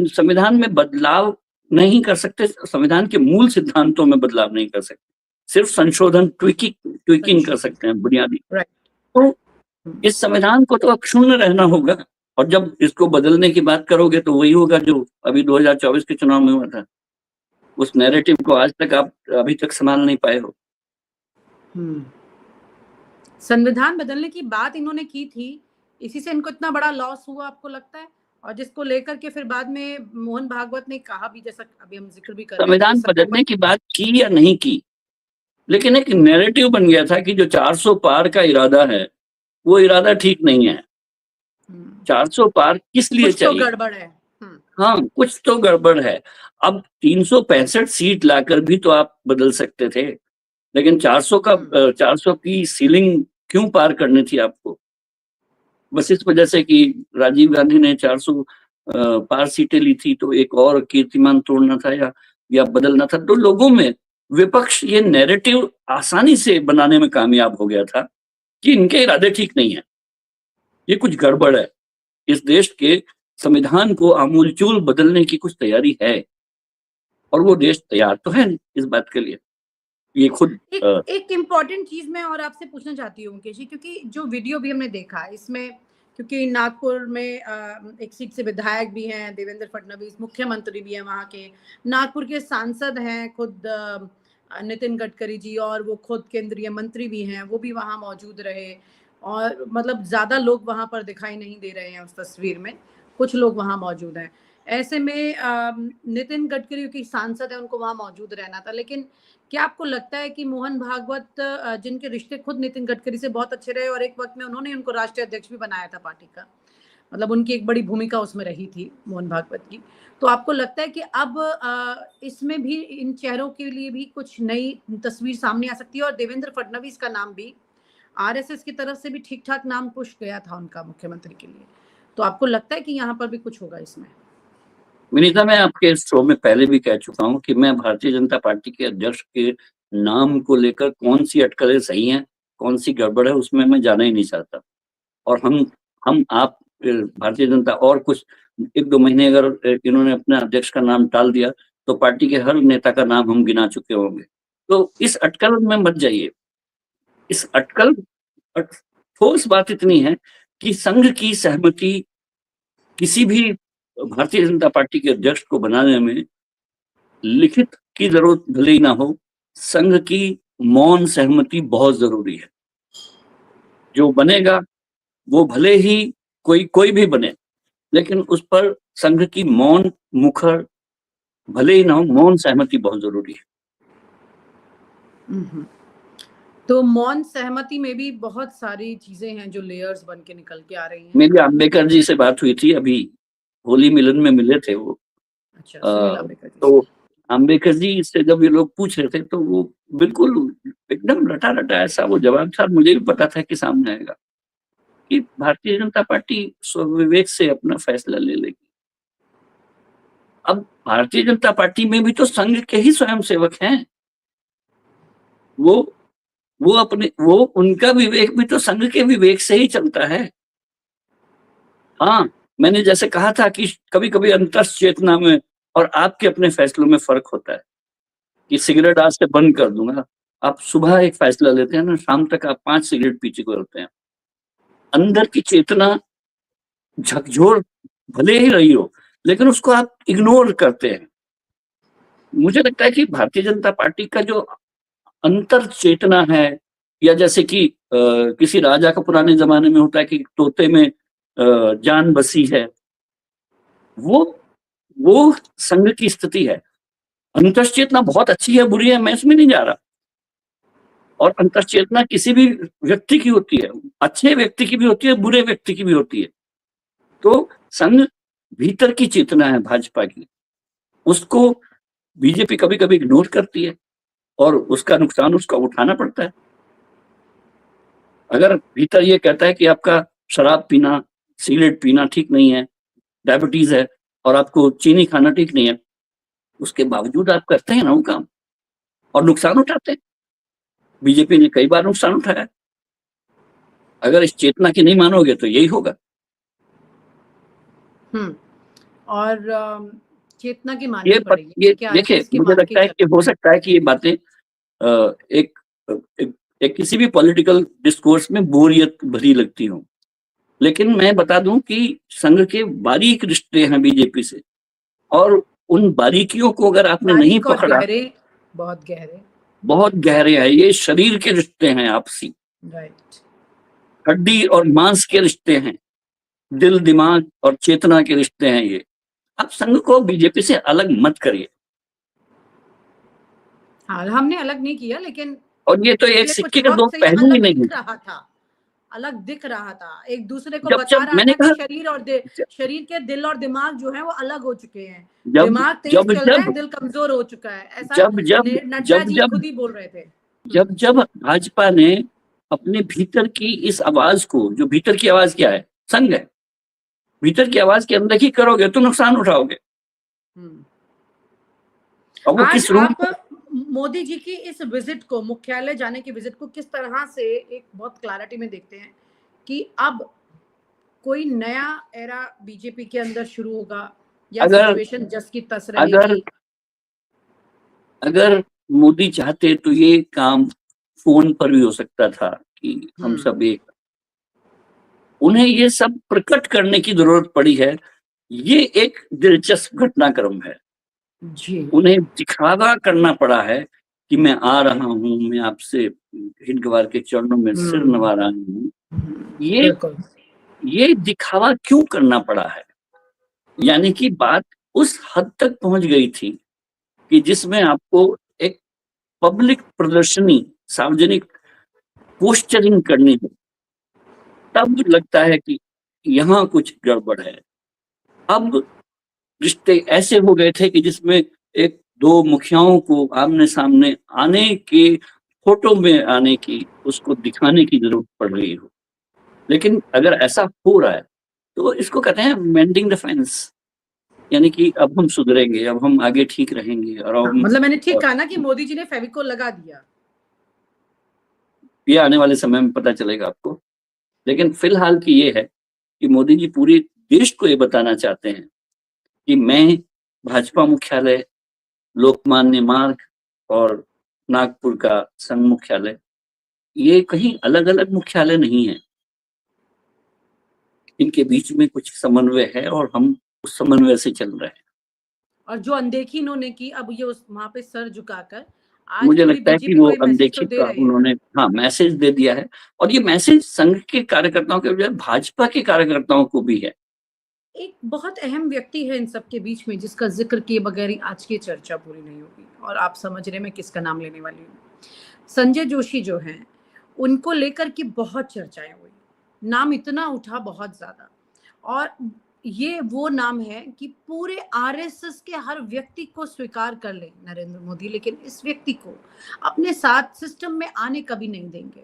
B: संविधान में बदलाव नहीं कर सकते, संविधान के मूल सिद्धांतों में बदलाव नहीं कर सकते, सिर्फ संशोधन, ट्विकिंग कर सकते हैं बुनियादी।
A: राइट।
B: तो इस संविधान को तो अब शून्य रहना होगा, और जब इसको बदलने की बात करोगे तो वही होगा जो अभी 2024 के चुनाव में हुआ था। उस नैरेटिव को आज तक आप अभी तक संभाल नहीं पाए हो।
A: संविधान बदलने की बात इन्होंने की थी, इसी से इनको इतना बड़ा लॉस हुआ, आपको लगता है? और जिसको लेकर के फिर बाद में मोहन भागवत ने कहा भी, जैसा अभी हम जिक्र भी कर रहे
B: संविधान
A: थे,
B: बदलने की बात की या नहीं की, लेकिन एक नैरेटिव बन गया था कि जो 400 पार का इरादा है वो इरादा ठीक नहीं है। 400 पार किस लिए
A: कुछ तो
B: चाहिए?
A: गड़बड़ है।
B: हाँ, कुछ तो गड़बड़ है। अब 365 सीट लाकर भी तो आप बदल सकते थे, लेकिन 400 की सीलिंग क्यों पार करनी थी आपको? बस इस वजह से कि राजीव गांधी ने 400 पार सीटें ली थी, तो एक और कीर्तिमान तोड़ना था या बदलना था। तो लोगों में, विपक्ष ये नैरेटिव आसानी से बनाने में कामयाब हो गया था कि इनके इरादे ठीक नहीं है, ये कुछ गड़बड़ है, इस देश के संविधान को आमूलचूल बदलने की कुछ तैयारी है, और वो देश तैयार तो है नहीं इस बात के लिए। ये खुद
A: एक इम्पॉर्टेंट चीज मैं और आपसे पूछना चाहती हूँ मुकेश जी, क्योंकि जो वीडियो भी हमने देखा है इसमें, क्योंकि नागपुर में एक सीट से विधायक भी हैं देवेंद्र फडणवीस, मुख्यमंत्री भी हैं वहाँ के, नागपुर के सांसद हैं खुद नितिन गडकरी जी, और वो खुद केंद्रीय मंत्री भी हैं, वो भी वहाँ मौजूद रहे, और मतलब ज्यादा लोग वहाँ पर दिखाई नहीं दे रहे हैं उस तस्वीर में, कुछ लोग वहाँ मौजूद हैं। ऐसे में नितिन गडकरी की सांसद है, उनको वहाँ मौजूद रहना था, लेकिन क्या आपको लगता है कि मोहन भागवत, जिनके रिश्ते खुद नितिन गडकरी से बहुत अच्छे रहे और एक वक्त में उन्होंने उनको राष्ट्रीय अध्यक्ष भी बनाया था पार्टी का, मतलब उनकी एक बड़ी भूमिका उसमें रही थी मोहन भागवत की, तो आपको लगता है कि अब इसमें भी इन चेहरों के लिए भी कुछ नई तस्वीर सामने आ सकती है? और देवेंद्र फडणवीस का नाम भी आरएसएस की तरफ से भी ठीक ठाक नाम पुश गया था उनका मुख्यमंत्री के लिए, तो आपको लगता है कि यहाँ पर भी कुछ होगा इसमें?
B: विनीता, मैं आपके इस शो में पहले भी कह चुका हूँ कि मैं भारतीय जनता पार्टी के अध्यक्ष के नाम को लेकर कौन सी अटकलें सही हैं, कौन सी गड़बड़ है, उसमें मैं जाना ही नहीं चाहता। और आप भारतीय जनता और कुछ 1-2 महीने अगर इन्होंने अपने अध्यक्ष का नाम टाल दिया, तो पार्टी के हर नेता का नाम हम गिना चुके होंगे। तो इस अटकल में मत जाइए। इस ठोस बात इतनी है कि संघ की सहमति किसी भी भारतीय जनता पार्टी के अध्यक्ष को बनाने में लिखित की जरूरत भले ही ना हो, संघ की मौन सहमति बहुत जरूरी है। जो बनेगा वो भले ही कोई भी बने, लेकिन उस पर संघ की मौन मुखर भले ही ना हो, मौन सहमति बहुत जरूरी है।
A: तो मौन सहमति में भी बहुत सारी चीजें हैं जो लेयर्स बन के निकल के आ रही हैं।
B: मेरी अम्बेडकर जी से बात हुई थी अभी, होली मिलन में मिले थे वो।
A: अच्छा, सुनील अम्बेडकर जी।
B: तो अम्बेडकर जी से जब ये लोग पूछ रहे थे, तो वो बिल्कुल एकदम रटा ऐसा वो जवाब था, मुझे भी पता था कि सामने आएगा, कि भारतीय जनता पार्टी स्वविवेक से अपना फैसला ले लेगी। अब भारतीय जनता पार्टी में भी तो संघ के ही स्वयंसेवक हैं। वो उनका विवेक भी तो संघ के विवेक से ही चलता है। हाँ, मैंने जैसे कहा था कि कभी-कभी अंतर्स चेतना में और आपके अपने फैसलों में फर्क होता है, कि सिगरेट आज से बंद कर दूंगा। आप सुबह एक फैसला लेते हैं ना, शाम तक आप 5 सिगरेट पी चुके होते हैं। अंदर की चेतना झकझोर भले ही रही हो, लेकिन उसको आप इग्नोर करते हैं। मुझे लगता है कि भारतीय जनता पार्टी का जो अंतर चेतना है, या जैसे कि किसी राजा का पुराने जमाने में होता है कि तोते में जान बसी है, वो संघ की स्थिति है। अंतर्चेतना बहुत अच्छी है, बुरी है, मैं इसमें नहीं जा रहा। और अंतर्चेतना किसी भी व्यक्ति की होती है, अच्छे व्यक्ति की भी होती है, बुरे व्यक्ति की भी होती है। तो संघ भीतर की चेतना है भाजपा की, उसको बीजेपी कभी-कभी इग्नोर करती है, और उसका नुकसान उसको उठाना पड़ता है। अगर भीतर ये कहता है कि आपका शराब पीना, सिगरेट पीना ठीक नहीं है, डायबिटीज है, और आपको चीनी खाना ठीक नहीं है, उसके बावजूद आप करते हैं ना वो काम, और नुकसान उठाते हैं। बीजेपी ने कई बार नुकसान उठाया। अगर इस चेतना की नहीं मानोगे तो यही होगा।
A: और चेतना की माननी पड़ेगी।
B: ये देखिए, मुझे लगता है कि हो सकता है कि ये बातें एक, एक किसी भी पॉलिटिकल डिस्कोर्स में बोरियत भरी लगती हो, लेकिन मैं बता दूं कि संघ के बारीक रिश्ते हैं बीजेपी से, और उन बारीकियों को अगर आपने नहीं पकड़ा, बहुत गहरे हैं। ये शरीर के रिश्ते हैं आपसी,
A: राइट,
B: हड्डी और मांस के रिश्ते हैं, दिल दिमाग और चेतना के रिश्ते हैं ये। आप संघ को बीजेपी से अलग मत करिए।
A: हाँ, हमने अलग नहीं किया, लेकिन
B: और ये तो एक सिक्के के दो पहलू ही नहीं है।
A: अलग दिख रहा था, एक दूसरे को
B: जब
A: बता
B: जब
A: रहा
B: मैंने
A: था कि
B: कहा,
A: शरीर के दिल और दिमाग जो है वो अलग हो चुके हैं,
B: जब
A: दिमाग तेज
B: जब
A: चल रहा है,
B: जब
A: दिल कमजोर हो चुका है, ऐसा
B: जब जब
A: नड्डा
B: जब
A: जी
B: जब
A: खुद ही बोल रहे थे।
B: जब जब भाजपा ने अपने भीतर की इस आवाज को, जो भीतर की आवाज क्या है, संघ है, भीतर की आवाज की अनदेखी करोगे तो नुकसान उठाओगे।
A: हम्म।
B: अब वो
A: आज
B: किस रूप
A: आप मोदी जी की इस विजिट को, मुख्यालय जाने की विजिट को किस तरह से एक बहुत क्लैरिटी में देखते हैं कि अब कोई नया एरा बीजेपी के अंदर शुरू होगा या
B: अगर
A: सिचुएशन जस की तस
B: अगर
A: रहेगी?
B: अगर मोदी चाहते तो ये काम फोन पर भी हो सकता था कि हम सब एक, उन्हें ये सब प्रकट करने की जरूरत पड़ी है। ये एक दिलचस्प घटनाक्रम है।
A: जी।
B: उन्हें दिखावा करना पड़ा है कि मैं आ रहा हूँ, मैं आपसे हिंदवार के चरणों में सिर नवा रहा हूँ। ये
A: बिल्कुल।
B: ये दिखावा क्यों करना पड़ा है? यानी कि बात उस हद तक पहुंच गई थी कि जिसमें आपको एक पब्लिक प्रदर्शनी, सार्वजनिक पोस्चरिंग करनी हो, तब लगता है कि यहाँ कुछ गड़बड़ है। अब रिश्ते ऐसे हो गए थे कि जिसमें एक दो मुखियाओं को आमने सामने आने के, फोटो में आने की, उसको दिखाने की जरूरत पड़ रही हो। लेकिन अगर ऐसा हो रहा है तो इसको कहते हैं मेंडिंग द फेंस, यानी कि अब हम सुधरेंगे, अब हम आगे ठीक रहेंगे, और अब हम,
A: मतलब मैंने ठीक
B: और
A: कहा ना कि मोदी जी ने फेविकोल लगा दिया।
B: ये आने वाले समय में पता चलेगा आपको। लेकिन फिलहाल की ये है कि मोदी जी पूरे देश को ये बताना चाहते हैं कि मैं भाजपा मुख्यालय, लोकमान्य मार्ग और नागपुर का संघ मुख्यालय, ये कहीं अलग-अलग मुख्यालय नहीं है। इनके बीच में कुछ समन्वय है और हम उस समन्वय से चल रहे हैं।
A: और जो अनदेखी इन्होंने की, अब ये उस वहां पे सर झुकाकर आज
B: मुझे
A: पूरी
B: लगता है कि
A: बीजेपी
B: वो
A: को ये मैसेज तो
B: अनदेखी
A: दे
B: का
A: रहे हैं।
B: उन्होंने, हाँ, मैसेज दे दिया है। और ये मैसेज संघ के कार्यकर्ताओं के बजाय भाजपा के कार्यकर्ताओं को भी है।
A: एक बहुत अहम व्यक्ति है इन सबके बीच में जिसका जिक्र किए बगैर ही आज की चर्चा पूरी नहीं होगी, और आप समझ रहे मैं किसका नाम लेने वाली हूँ। संजय जोशी जो हैं, उनको लेकर के बहुत चर्चाएं हुई, नाम इतना उठा बहुत ज्यादा, और ये वो नाम है कि पूरे आरएसएस के हर व्यक्ति को स्वीकार कर ले नरेंद्र मोदी, लेकिन इस व्यक्ति को अपने साथ सिस्टम में आने कभी नहीं देंगे।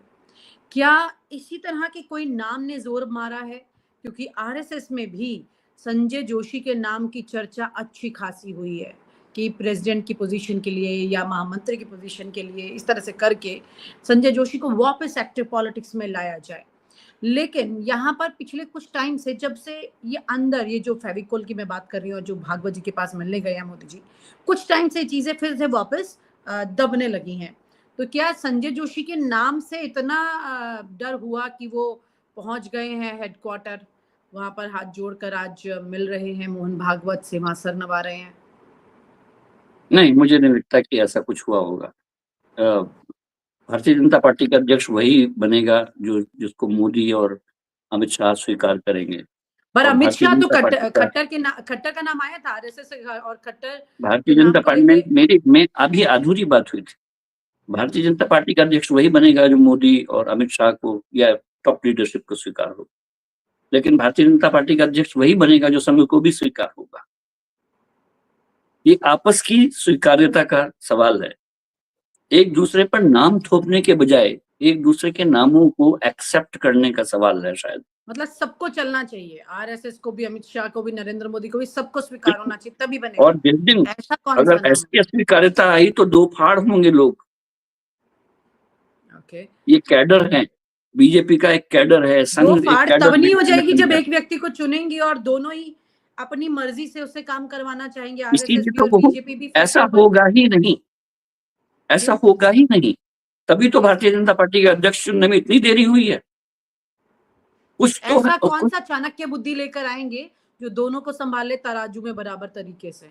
A: क्या इसी तरह के कोई नाम ने जोर मारा है? क्योंकि आरएसएस में भी संजय जोशी के नाम की चर्चा अच्छी खासी हुई है कि प्रेसिडेंट की पोजीशन के लिए या महामंत्री की पोजीशन के लिए इस तरह से करके संजय जोशी को वापस एक्टिव पॉलिटिक्स में लाया जाए। लेकिन यहाँ पर पिछले कुछ टाइम से, जब से ये अंदर, ये जो फेविकोल की मैं बात कर रही हूँ, जो भागवत जी के पास मिलने गए हैं मोदी जी, कुछ टाइम से चीजें फिर से वापस दबने लगी हैं। तो क्या संजय जोशी के नाम से इतना डर हुआ कि वो पहुंच गए हैं हेडक्वार्टर, वहां पर हाथ जोड़कर आज मिल रहे हैं मोहन भागवत से, वहां सर नवा रहे हैं?
B: नहीं, मुझे नहीं लगता कि ऐसा कुछ हुआ होगा। अ, भारतीय जनता पार्टी का अध्यक्ष वही बनेगा जो जिसको मोदी और अमित शाह स्वीकार करेंगे।
A: पर
B: और
A: अमित
B: भारतीय
A: शाह तो
B: जनता पार्टी का
A: खट्टर का नाम आया था आरएसएस से, और खट्टर
B: भारतीय
A: के नाम
B: जनता
A: को
B: पार्टी में
A: लेके
B: मेरी में अभी अधूरी बात हुई थी। भारतीय जनता पार्टी का अध्यक्ष वही बनेगा जो मोदी और अमित शाह को या टॉप लीडरशिप को स्वीकार हो। लेकिन भारतीय जनता पार्टी का अध्यक्ष वही बनेगा जो संघ को भी स्वीकार होगा। ये आपस की स्वीकार्यता का सवाल है। एक दूसरे पर नाम थोपने के बजाय एक दूसरे के नामों को एक्सेप्ट करने का सवाल है शायद।
A: मतलब सबको चलना चाहिए, आरएसएस को भी, अमित शाह को भी, नरेंद्र मोदी को भी, सबको स्वीकार
B: बिल्कुल।
A: होना चाहिए तभी
B: और
A: बनेगा।
B: जिस दिन
A: ऐसा कौन सा
B: अगर
A: नाम
B: ऐसी अस्वीकार्यता आई तो दो फाड़ होंगे लोग।
A: है? ओके।
B: ये कैडर है, बीजेपी का एक कैडर है,
A: दो
B: संघ एक
A: फाड़ तब
B: कैडर
A: नहीं हो जाएगी
B: संगठन
A: जब
B: है।
A: एक व्यक्ति को चुनेंगी और दोनों ही अपनी मर्जी से उससे काम करवाना चाहेंगे, आरएसएस
B: इसीलिए
A: भी
B: तो
A: और
B: वो
A: बीजेपी भी, फिर
B: ऐसा
A: तो
B: होगा ही नहीं, ऐसा
A: ये
B: होगा ही नहीं। तभी तो भारतीय जनता पार्टी के अध्यक्ष चुनने में इतनी देरी हुई है। कुछ तो है,
A: ऐसा कौन
B: कुछ।
A: सा चाणक्य बुद्धि लेकर आएंगे जो दोनों को संभाले तराजू में बराबर तरीके से?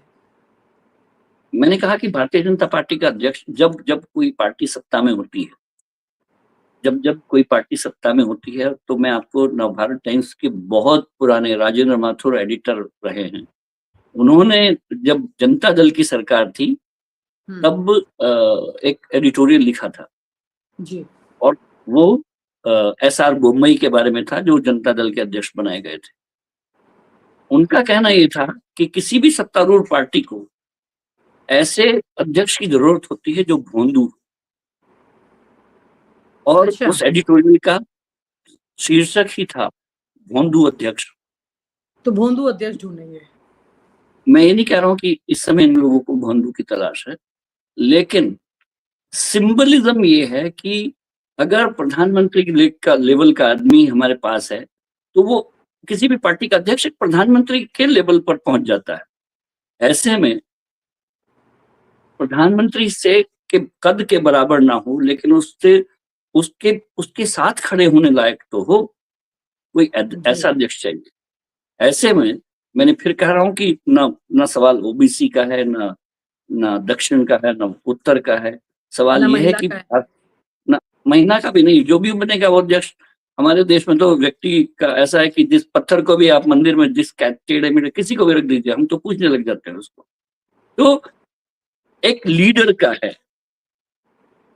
B: मैंने कहा कि भारतीय जनता पार्टी का अध्यक्ष, जब जब कोई पार्टी सत्ता में होती है, जब जब कोई पार्टी सत्ता में होती है, तो मैं आपको नवभारत टाइम्स के बहुत पुराने राजेंद्र माथुर एडिटर रहे हैं। उन्होंने, जब जनता दल की सरकार थी, तब एक एडिटोरियल लिखा था,
A: जी।
B: और वो SR बोम्मई के बारे में था, जो जनता दल के अध्यक्ष बनाए गए थे। उनका कहना ये था कि किसी भी सत्तारूढ़ पार्टी को ऐसे अध्यक्ष की जरूरत होती है जो भोंदू, और
A: अच्छा,
B: उस एडिटोरियल का शीर्षक ही था भोंदू अध्यक्ष।
A: तो भोंदू अध्यक्ष ढूंढेंगे।
B: मैं ये नहीं कह रहा हूं कि इस समय इन लोगों को भोंदू की तलाश है, लेकिन सिंबलिज्म ये है कि अगर प्रधानमंत्री के लेवल का आदमी हमारे पास है, तो वो किसी भी पार्टी का अध्यक्ष एक प्रधानमंत्री के लेवल पर पहुंच जाता है। ऐसे में प्रधानमंत्री से के कद के बराबर ना हो, लेकिन उससे उसके उसके साथ खड़े होने लायक तो हो, कोई ऐसा अध्यक्ष चाहिए। ऐसे में मैंने फिर कह रहा हूं कि ना सवाल ओबीसी का है, ना दक्षिण का है, ना उत्तर का है। सवाल
A: ना
B: ये है
A: महिला
B: कि
A: का है।
B: ना महीना का भी नहीं, जो भी बनेगा वो अध्यक्ष। हमारे देश में तो व्यक्ति का ऐसा है कि जिस पत्थर को भी आप मंदिर में जिस टेढ़े मेढ़े किसी को भी रख दीजिए, हम तो पूछने लग जाते हैं उसको। तो एक लीडर का है।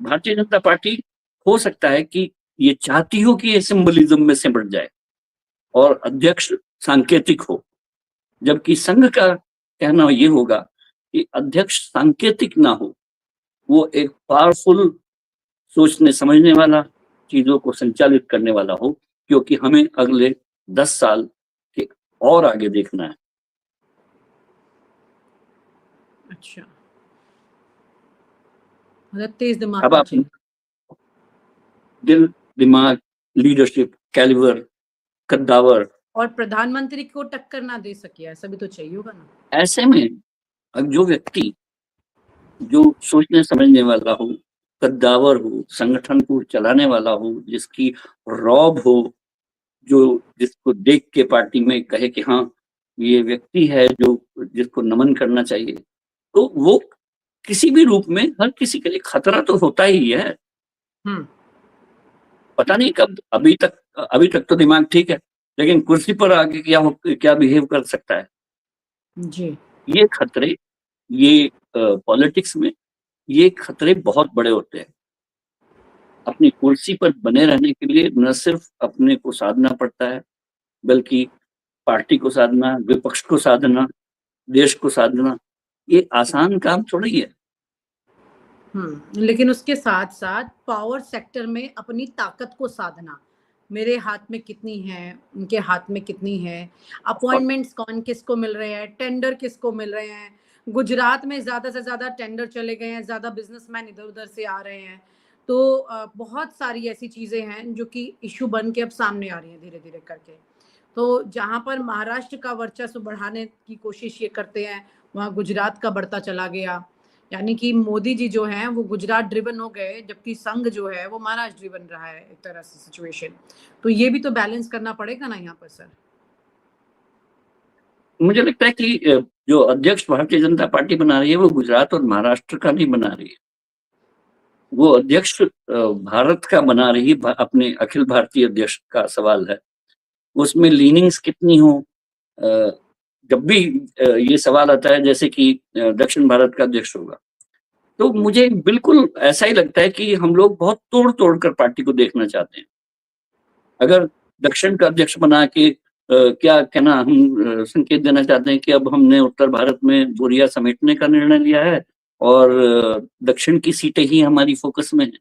B: भारतीय जनता पार्टी हो सकता है कि ये चाहती हो कि ये सिंबलिज्म में सिमट जाए और अध्यक्ष सांकेतिक हो, जबकि संघ का कहना ये होगा कि अध्यक्ष सांकेतिक ना हो, वो एक पावरफुल, सोचने समझने वाला, चीजों को संचालित करने वाला हो, क्योंकि हमें अगले 10 साल के और आगे देखना है।
A: अच्छा, मतलब तेज दिमाग
B: अब
A: का
B: आप
A: चाहिए।
B: दिल, दिमाग, लीडरशिप, कैलिबर, कद्दावर,
A: और प्रधानमंत्री को टक्कर ना दे सके, ऐसा भी तो चाहिए होगा ना।
B: ऐसे में अब जो व्यक्ति जो सोचने समझने वाला हो, कद्दावर हो, संगठन को चलाने वाला हो, जिसकी रौब हो, जो जिसको देख के पार्टी में कहे कि हाँ, ये व्यक्ति है जो जिसको नमन करना चाहिए, तो वो किसी भी रूप में हर किसी के लिए खतरा तो होता ही है।
A: हम्म।
B: पता नहीं कब, अभी तक तो दिमाग ठीक है, लेकिन कुर्सी पर आके क्या बिहेव कर सकता है।
A: जी।
B: ये खतरे, ये पॉलिटिक्स में ये खतरे बहुत बड़े होते हैं। अपनी कुर्सी पर बने रहने के लिए न सिर्फ अपने को साधना पड़ता है, बल्कि पार्टी को साधना, विपक्ष को साधना, देश को साधना, ये आसान काम थोड़ी है।
A: लेकिन उसके साथ साथ पावर सेक्टर में अपनी ताकत को साधना, मेरे हाथ में कितनी है, उनके हाथ में कितनी है,
B: और
A: अपॉइंटमेंट्स कौन किसको मिल रहे हैं, टेंडर किसको मिल रहे हैं। गुजरात में ज्यादा से ज्यादा टेंडर चले गए हैं, ज्यादा बिजनेसमैन इधर उधर से आ रहे हैं। तो बहुत सारी ऐसी चीजें हैं जो कि इशू बन के अब सामने आ रही हैं धीरे धीरे करके। तो जहां पर महाराष्ट्र का वर्चस्व बढ़ाने की कोशिश ये करते हैं, वहां गुजरात का बढ़ता चला गया। यानी कि मोदी जी जो हैं वो गुजरात ड्रिवन हो गए, जबकि संघ जो है वो महाराष्ट्र ड्रिवन रहा है एक तरह से सिचुएशन। तो ये भी तो बैलेंस करना पड़ेगा ना यहाँ पर सर।
B: मुझे लगता है कि जो अध्यक्ष भारतीय जनता पार्टी बना रही है, वो गुजरात और महाराष्ट्र का नहीं बना रही है। वो अध्यक्ष भारत का बना रही है, अपने अखिल भारतीय अध्यक्ष का सवाल है। उसमें लीनिंग्स कितनी हो, अ, जब भी ये सवाल आता है जैसे कि दक्षिण भारत का अध्यक्ष होगा, तो मुझे बिल्कुल ऐसा ही लगता है कि हम लोग बहुत तोड़-तोड़ कर पार्टी को देखना चाहते हैं। अगर दक्षिण का अध्यक्ष बना के क्या कहना हम संकेत देना चाहते हैं कि अब हमने उत्तर भारत में बोरिया समेटने का निर्णय लिया है और दक्षिण की सीटें ही हमारी फोकस में हैं।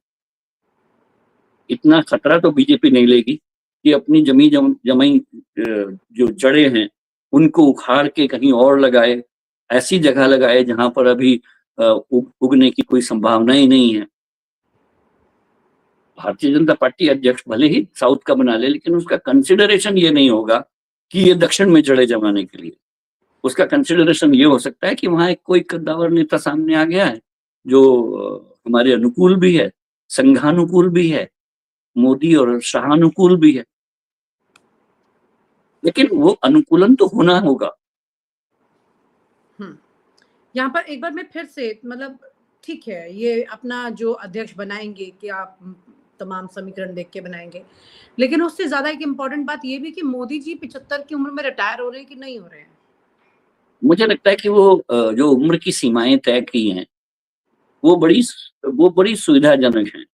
B: इतना खतरा तो बीजेपी नहीं लेगी कि अपनी जमी जो जड़ें हैं, उनको उखाड़ के कहीं और लगाए, ऐसी जगह लगाए जहाँ पर अभी उगने की कोई संभावना ही नहीं है। भारतीय जनता पार्टी अध्यक्ष भले ही साउथ का बना ले, लेकिन उसका कंसिडरेशन ये नहीं होगा कि ये दक्षिण में जड़ें जमाने के लिए। उसका कंसिडरेशन ये हो सकता है कि वहाँ एक कोई कद्दावर नेता सामने आ गया है, जो हमारे अनुकूल भी है, संघानुकूल भी है, मोदी और शाहानुकूल भी है। लेकिन वो अनुकूलन तो होना होगा।
A: यहाँ पर एक बार मैं फिर से मतलब, ठीक है ये अपना जो अध्यक्ष बनाएंगे कि आप तमाम समीकरण देख के बनाएंगे, लेकिन उससे ज्यादा एक इम्पोर्टेंट बात ये भी कि मोदी जी 75 की उम्र में रिटायर हो रहे हैं कि नहीं हो रहे हैं।
B: मुझे लगता है कि वो जो उम्र की सीमाएं तय की हैं, वो बड़ी सुविधाजनक हैं।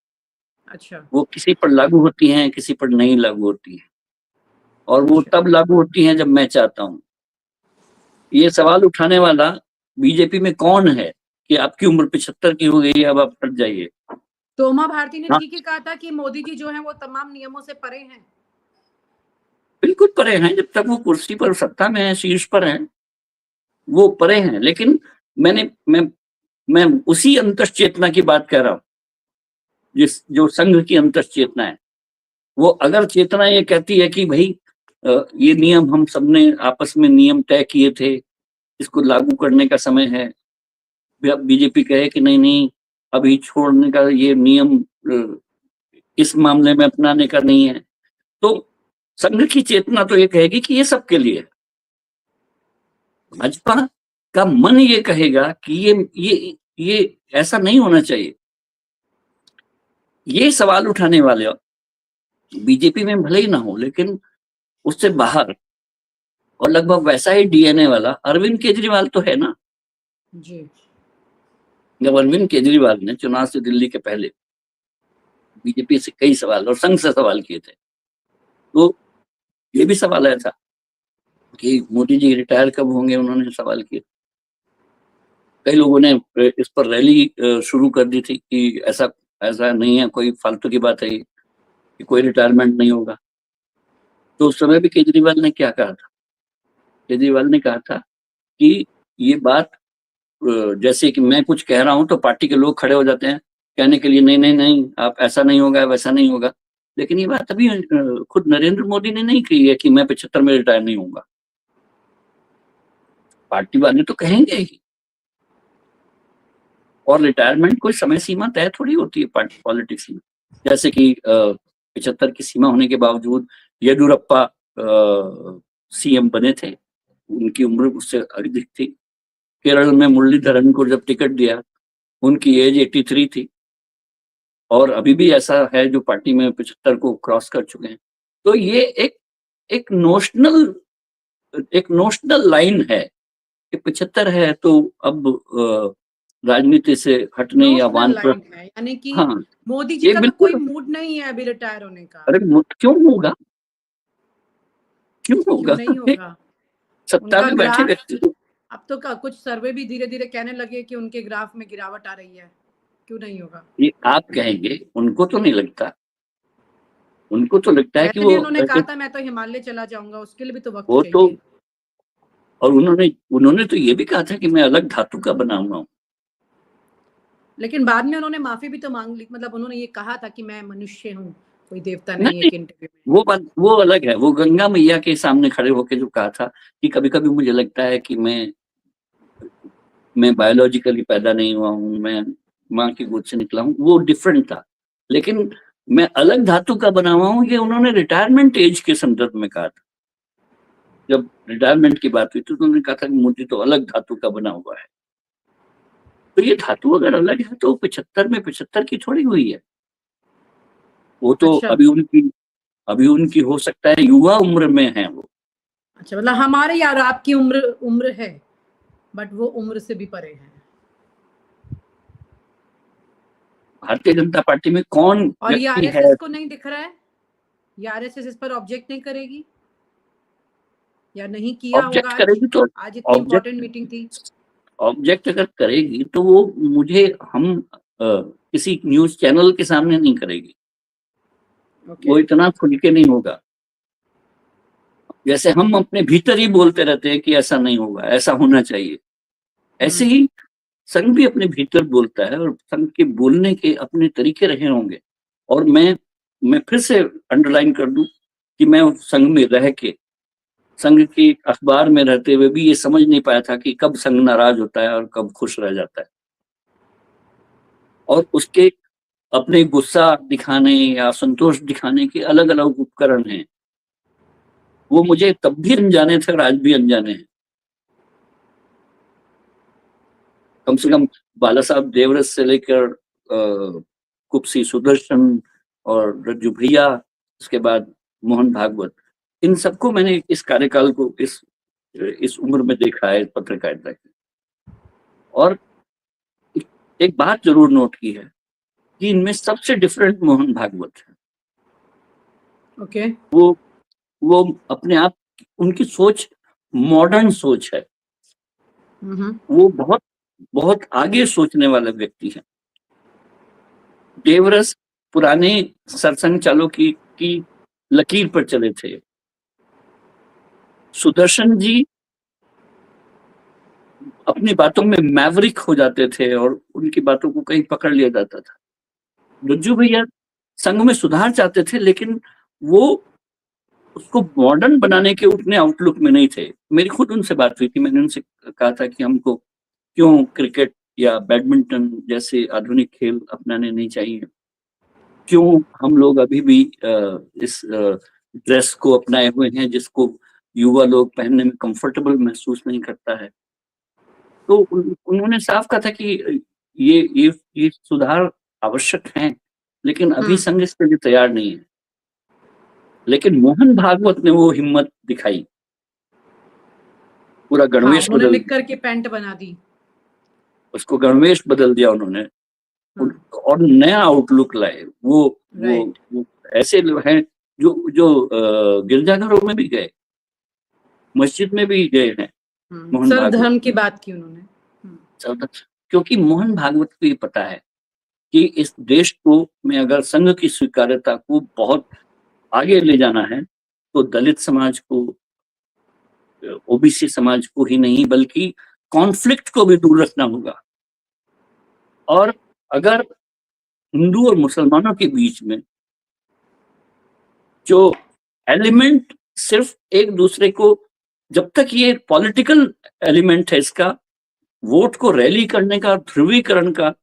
A: अच्छा,
B: वो किसी पर लागू होती हैं, किसी पर नहीं लागू होती हैं, और वो
A: अच्छा।
B: तब लागू होती हैं जब मैं चाहता हूँ। ये सवाल उठाने वाला बीजेपी में कौन है कि आपकी उम्र 75 की हो गई है, अब आप हट जाइए।
A: तो उमा भारती ने
B: हाँ,
A: ठीक ही कहा था कि मोदी जी जो हैं वो तमाम नियमों से परे हैं।
B: बिल्कुल परे हैं, जब तक वो कुर्सी पर सत्ता में है, शीर्ष पर हैं, वो परे हैं। लेकिन मैंने मैं उसी अंतश्चेतना की बात कर रहा हूँ, जिस जो संघ की अंतश्चेतना है। वो अगर चेतना ये कहती है कि भई ये नियम हम सबने आपस में नियम तय किए थे, इसको लागू करने का समय है। बीजेपी कहे कि नहीं, नहीं, अभी छोड़ने का ये नियम इस मामले में अपनाने का नहीं है। तो संघ की चेतना तो ये कहेगी कि ये सबके लिए है। भाजपा का मन ये कहेगा कि ये ऐसा नहीं होना चाहिए। ये सवाल उठाने वाले बीजेपी में भले ही ना हो, लेकिन उससे बाहर और लगभग वैसा ही डीएनए वाला अरविंद केजरीवाल तो है ना।
A: जी।
B: जब अरविंद केजरीवाल ने चुनाव से दिल्ली के पहले बीजेपी से कई सवाल और संघ से सवाल किए थे, तो ये भी सवाल आया था कि मोदी जी रिटायर कब होंगे, उन्होंने सवाल किए। कई लोगों ने इस पर रैली शुरू कर दी थी कि ऐसा ऐसा नहीं है, कोई फालतू की बात है ये, कि कोई रिटायरमेंट नहीं होगा। तो उस समय भी केजरीवाल ने क्या कहा था? केजरीवाल ने कहा था कि ये बात जैसे कि मैं कुछ कह रहा हूँ तो पार्टी के लोग खड़े हो जाते हैं कहने के लिए, नहीं नहीं नहीं, आप ऐसा नहीं होगा, वैसा नहीं होगा। लेकिन ये बात अभी खुद नरेंद्र मोदी ने नहीं कही है कि मैं 75 में रिटायर नहीं होऊंगा। पार्टी वाले तो कहेंगे ही। और रिटायरमेंट कोई समय सीमा तय थोड़ी होती है पार्टी पॉलिटिक्स में। जैसे कि 75 की सीमा होने के बावजूद येदुरप्पा सीएम बने थे, उनकी उम्र उससे अधिक थी। केरल में मुरलीधरन को जब टिकट दिया, उनकी एज 83 थी, और अभी भी ऐसा है जो पार्टी में 75 को क्रॉस कर चुके हैं। तो ये एक नोशनल एक नोशनल लाइन है कि 75 है तो अब राजनीति से हटने या
A: नोशनल
B: वानप्रस्थ।
A: लाइन है, यानी कि
B: हाँ,
A: मोदी जी
B: ये
A: का तो कोई
B: बिल्कुल।
A: मूड नहीं है अभी रिटायर होने का।
B: अरे क्यों होगा, क्यों
A: क्यों
B: होगा?
A: नहीं
B: एक
A: होगा?
B: सत्ता
A: उनका
B: में बैठे
A: ग्राफ,
B: व्यक्ति को।
A: अब तो कुछ सर्वे भी धीरे धीरे कहने लगे कि उनके ग्राफ में गिरावट आ रही है। क्यों नहीं होगा?
B: ये आप कहेंगे, उनको तो नहीं लगता। उनको तो लगता है कि
A: वैसे भी
B: वो
A: उन्होंने कहा
B: ऐसे।
A: था मैं तो हिमालय चला जाऊंगा, उसके लिए भी तो वक्त
B: वो तो,
A: चाहिए।
B: और उन्होंने उन्होंने तो ये भी कहा था कि मैं अलग धातु का बना हुआ हूँ।
A: लेकिन बाद में उन्होंने माफी भी तो मांग ली, मतलब उन्होंने ये कहा था कि मैं मनुष्य हूँ, कोई देवता नहीं,
B: नहीं,
A: एक इंटरव्यू में।
B: वो बात वो अलग है। वो गंगा मैया के सामने खड़े होकर जो कहा था कि कभी कभी मुझे लगता है कि मैं बायोलॉजिकली पैदा नहीं हुआ हूँ, मैं माँ की गोद से निकला हूँ, वो डिफरेंट था। लेकिन मैं अलग धातु का बना हुआ हूँ, ये उन्होंने रिटायरमेंट एज के संदर्भ में कहा था। जब रिटायरमेंट की बात हुई तो उन्होंने कहा था कि मुझे तो अलग धातु का बना हुआ है। तो ये धातु अगर अलग है तो 75 में 75 की थोड़ी हुई है। वो तो
A: अच्छा।
B: अभी उनकी हो सकता है युवा उम्र में है वो।
A: अच्छा, मतलब हमारे यार आपकी उम्र उम्र है, बट वो उम्र से भी परे है।
B: भारतीय जनता पार्टी में कौन
A: और ये
B: व्यक्ति है?
A: आरएसएस को नहीं दिख रहा है, ये आरएसएस इस पर ऑब्जेक्ट नहीं करेगी, या नहीं किया होगा
B: ऑब्जेक्ट
A: आज?
B: करेगी तो
A: आज इतनी इंपॉर्टेंट मीटिंग थी।
B: ऑब्जेक्ट ऑब्जेक्ट अगर करेगी तो वो मुझे हम किसी न्यूज चैनल के सामने नहीं करेगी।
A: ओके।
B: वो इतना खुल के नहीं होगा। जैसे हम अपने भीतर ही बोलते रहते हैं कि ऐसा नहीं होगा, ऐसा होना चाहिए, ऐसे ही संघ भी अपने भीतर बोलता है, और संघ के बोलने के अपने तरीके रहे होंगे। और मैं फिर से अंडरलाइन कर दूं कि मैं उस संघ में रह के, संघ के अखबार में रहते हुए भी ये समझ नहीं पाया था कि कब संघ नाराज होता है और कब खुश रह जाता है। और उसके अपने गुस्सा दिखाने या संतोष दिखाने के अलग अलग उपकरण हैं। वो मुझे तब भी अनजाने थे और आज भी अनजाने हैं। कम से कम बाला साहब देवरस से लेकर कुप्सी सुदर्शन और रज्जू भैया, उसके बाद मोहन भागवत, इन सबको मैंने इस कार्यकाल को इस उम्र में देखा है पत्रकारिता की। और एक बात जरूर नोट की है कि इनमें सबसे डिफरेंट मोहन भागवत है।
A: ओके।
B: वो अपने आप, उनकी सोच मॉडर्न सोच है, वो बहुत बहुत आगे सोचने वाला व्यक्ति है। देवरस पुराने सरसंघ चालुक्य की लकीर पर चले थे। सुदर्शन जी अपनी बातों में मैवरिक हो जाते थे और उनकी बातों को कहीं पकड़ लिया जाता था। गुज्जू भैया संघ में सुधार चाहते थे, लेकिन वो उसको मॉडर्न बनाने के उतने आउटलुक में नहीं थे। मेरी खुद उनसे बात हुई थी, मैंने उनसे कहा था कि हमको क्यों क्रिकेट या बैडमिंटन जैसे आधुनिक खेल अपनाने नहीं चाहिए, क्यों हम लोग अभी भी इस ड्रेस को अपनाए हुए हैं जिसको युवा लोग पहनने में कंफर्टेबल महसूस नहीं करता है। तो उन्होंने साफ कहा था कि ये सुधार आवश्यक हैं, लेकिन अभी संघ इसके लिए तैयार नहीं है। लेकिन मोहन भागवत ने वो हिम्मत दिखाई, पूरा
A: हाँ,
B: गणवेश
A: उन्होंने
B: बदल
A: लिख
B: दिया,
A: करके पैंट बना दी।
B: उसको गणवेश बदल दिया उन्होंने। और नया आउटलुक लाए।
A: राइट।
B: वो ऐसे लोग हैं जो जो गिरजाघरों में भी गए, मस्जिद में भी गए हैं मोहन भागवत।
A: सर्वधर्म की बात की उन्होंने।
B: क्योंकि मोहन भागवत को ये पता है कि इस देश को में अगर संघ की स्वीकार्यता को बहुत आगे ले जाना है, तो दलित समाज को, ओबीसी समाज को ही नहीं बल्कि कॉन्फ्लिक्ट को भी दूर रखना होगा। और अगर हिंदू और मुसलमानों के बीच में जो एलिमेंट सिर्फ एक दूसरे को, जब तक ये पॉलिटिकल एलिमेंट है इसका, वोट को रैली करने का, ध्रुवीकरण का,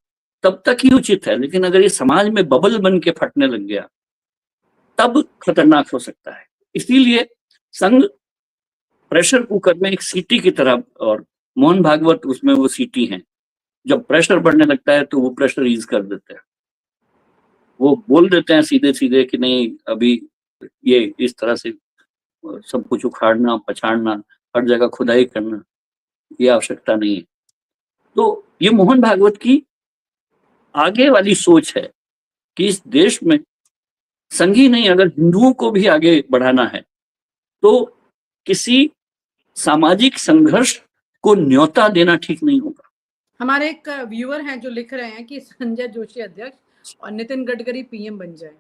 B: तब तक ही उचित है। लेकिन अगर ये समाज में बबल बन के फटने लग गया, तब खतरनाक हो सकता है। इसीलिए संघ प्रेशर कुकर में एक सीटी की तरह, और मोहन भागवत उसमें वो सीटी हैं। जब प्रेशर बढ़ने लगता है तो वो प्रेशर ईज कर देते हैं, वो बोल देते हैं सीधे सीधे कि नहीं, अभी ये इस तरह से सब कुछ उखाड़ना पछाड़ना, हर जगह खुदाई करना, ये आवश्यकता नहीं है। तो ये मोहन भागवत की आगे वाली सोच है कि इस देश में संघी नहीं, अगर हिंदुओं को भी आगे बढ़ाना है तो किसी सामाजिक संघर्ष को न्योता देना ठीक नहीं होगा।
A: हमारे एक व्यूअर हैं जो लिख रहे हैं कि संजय जोशी अध्यक्ष और नितिन गडकरी पीएम बन जाए।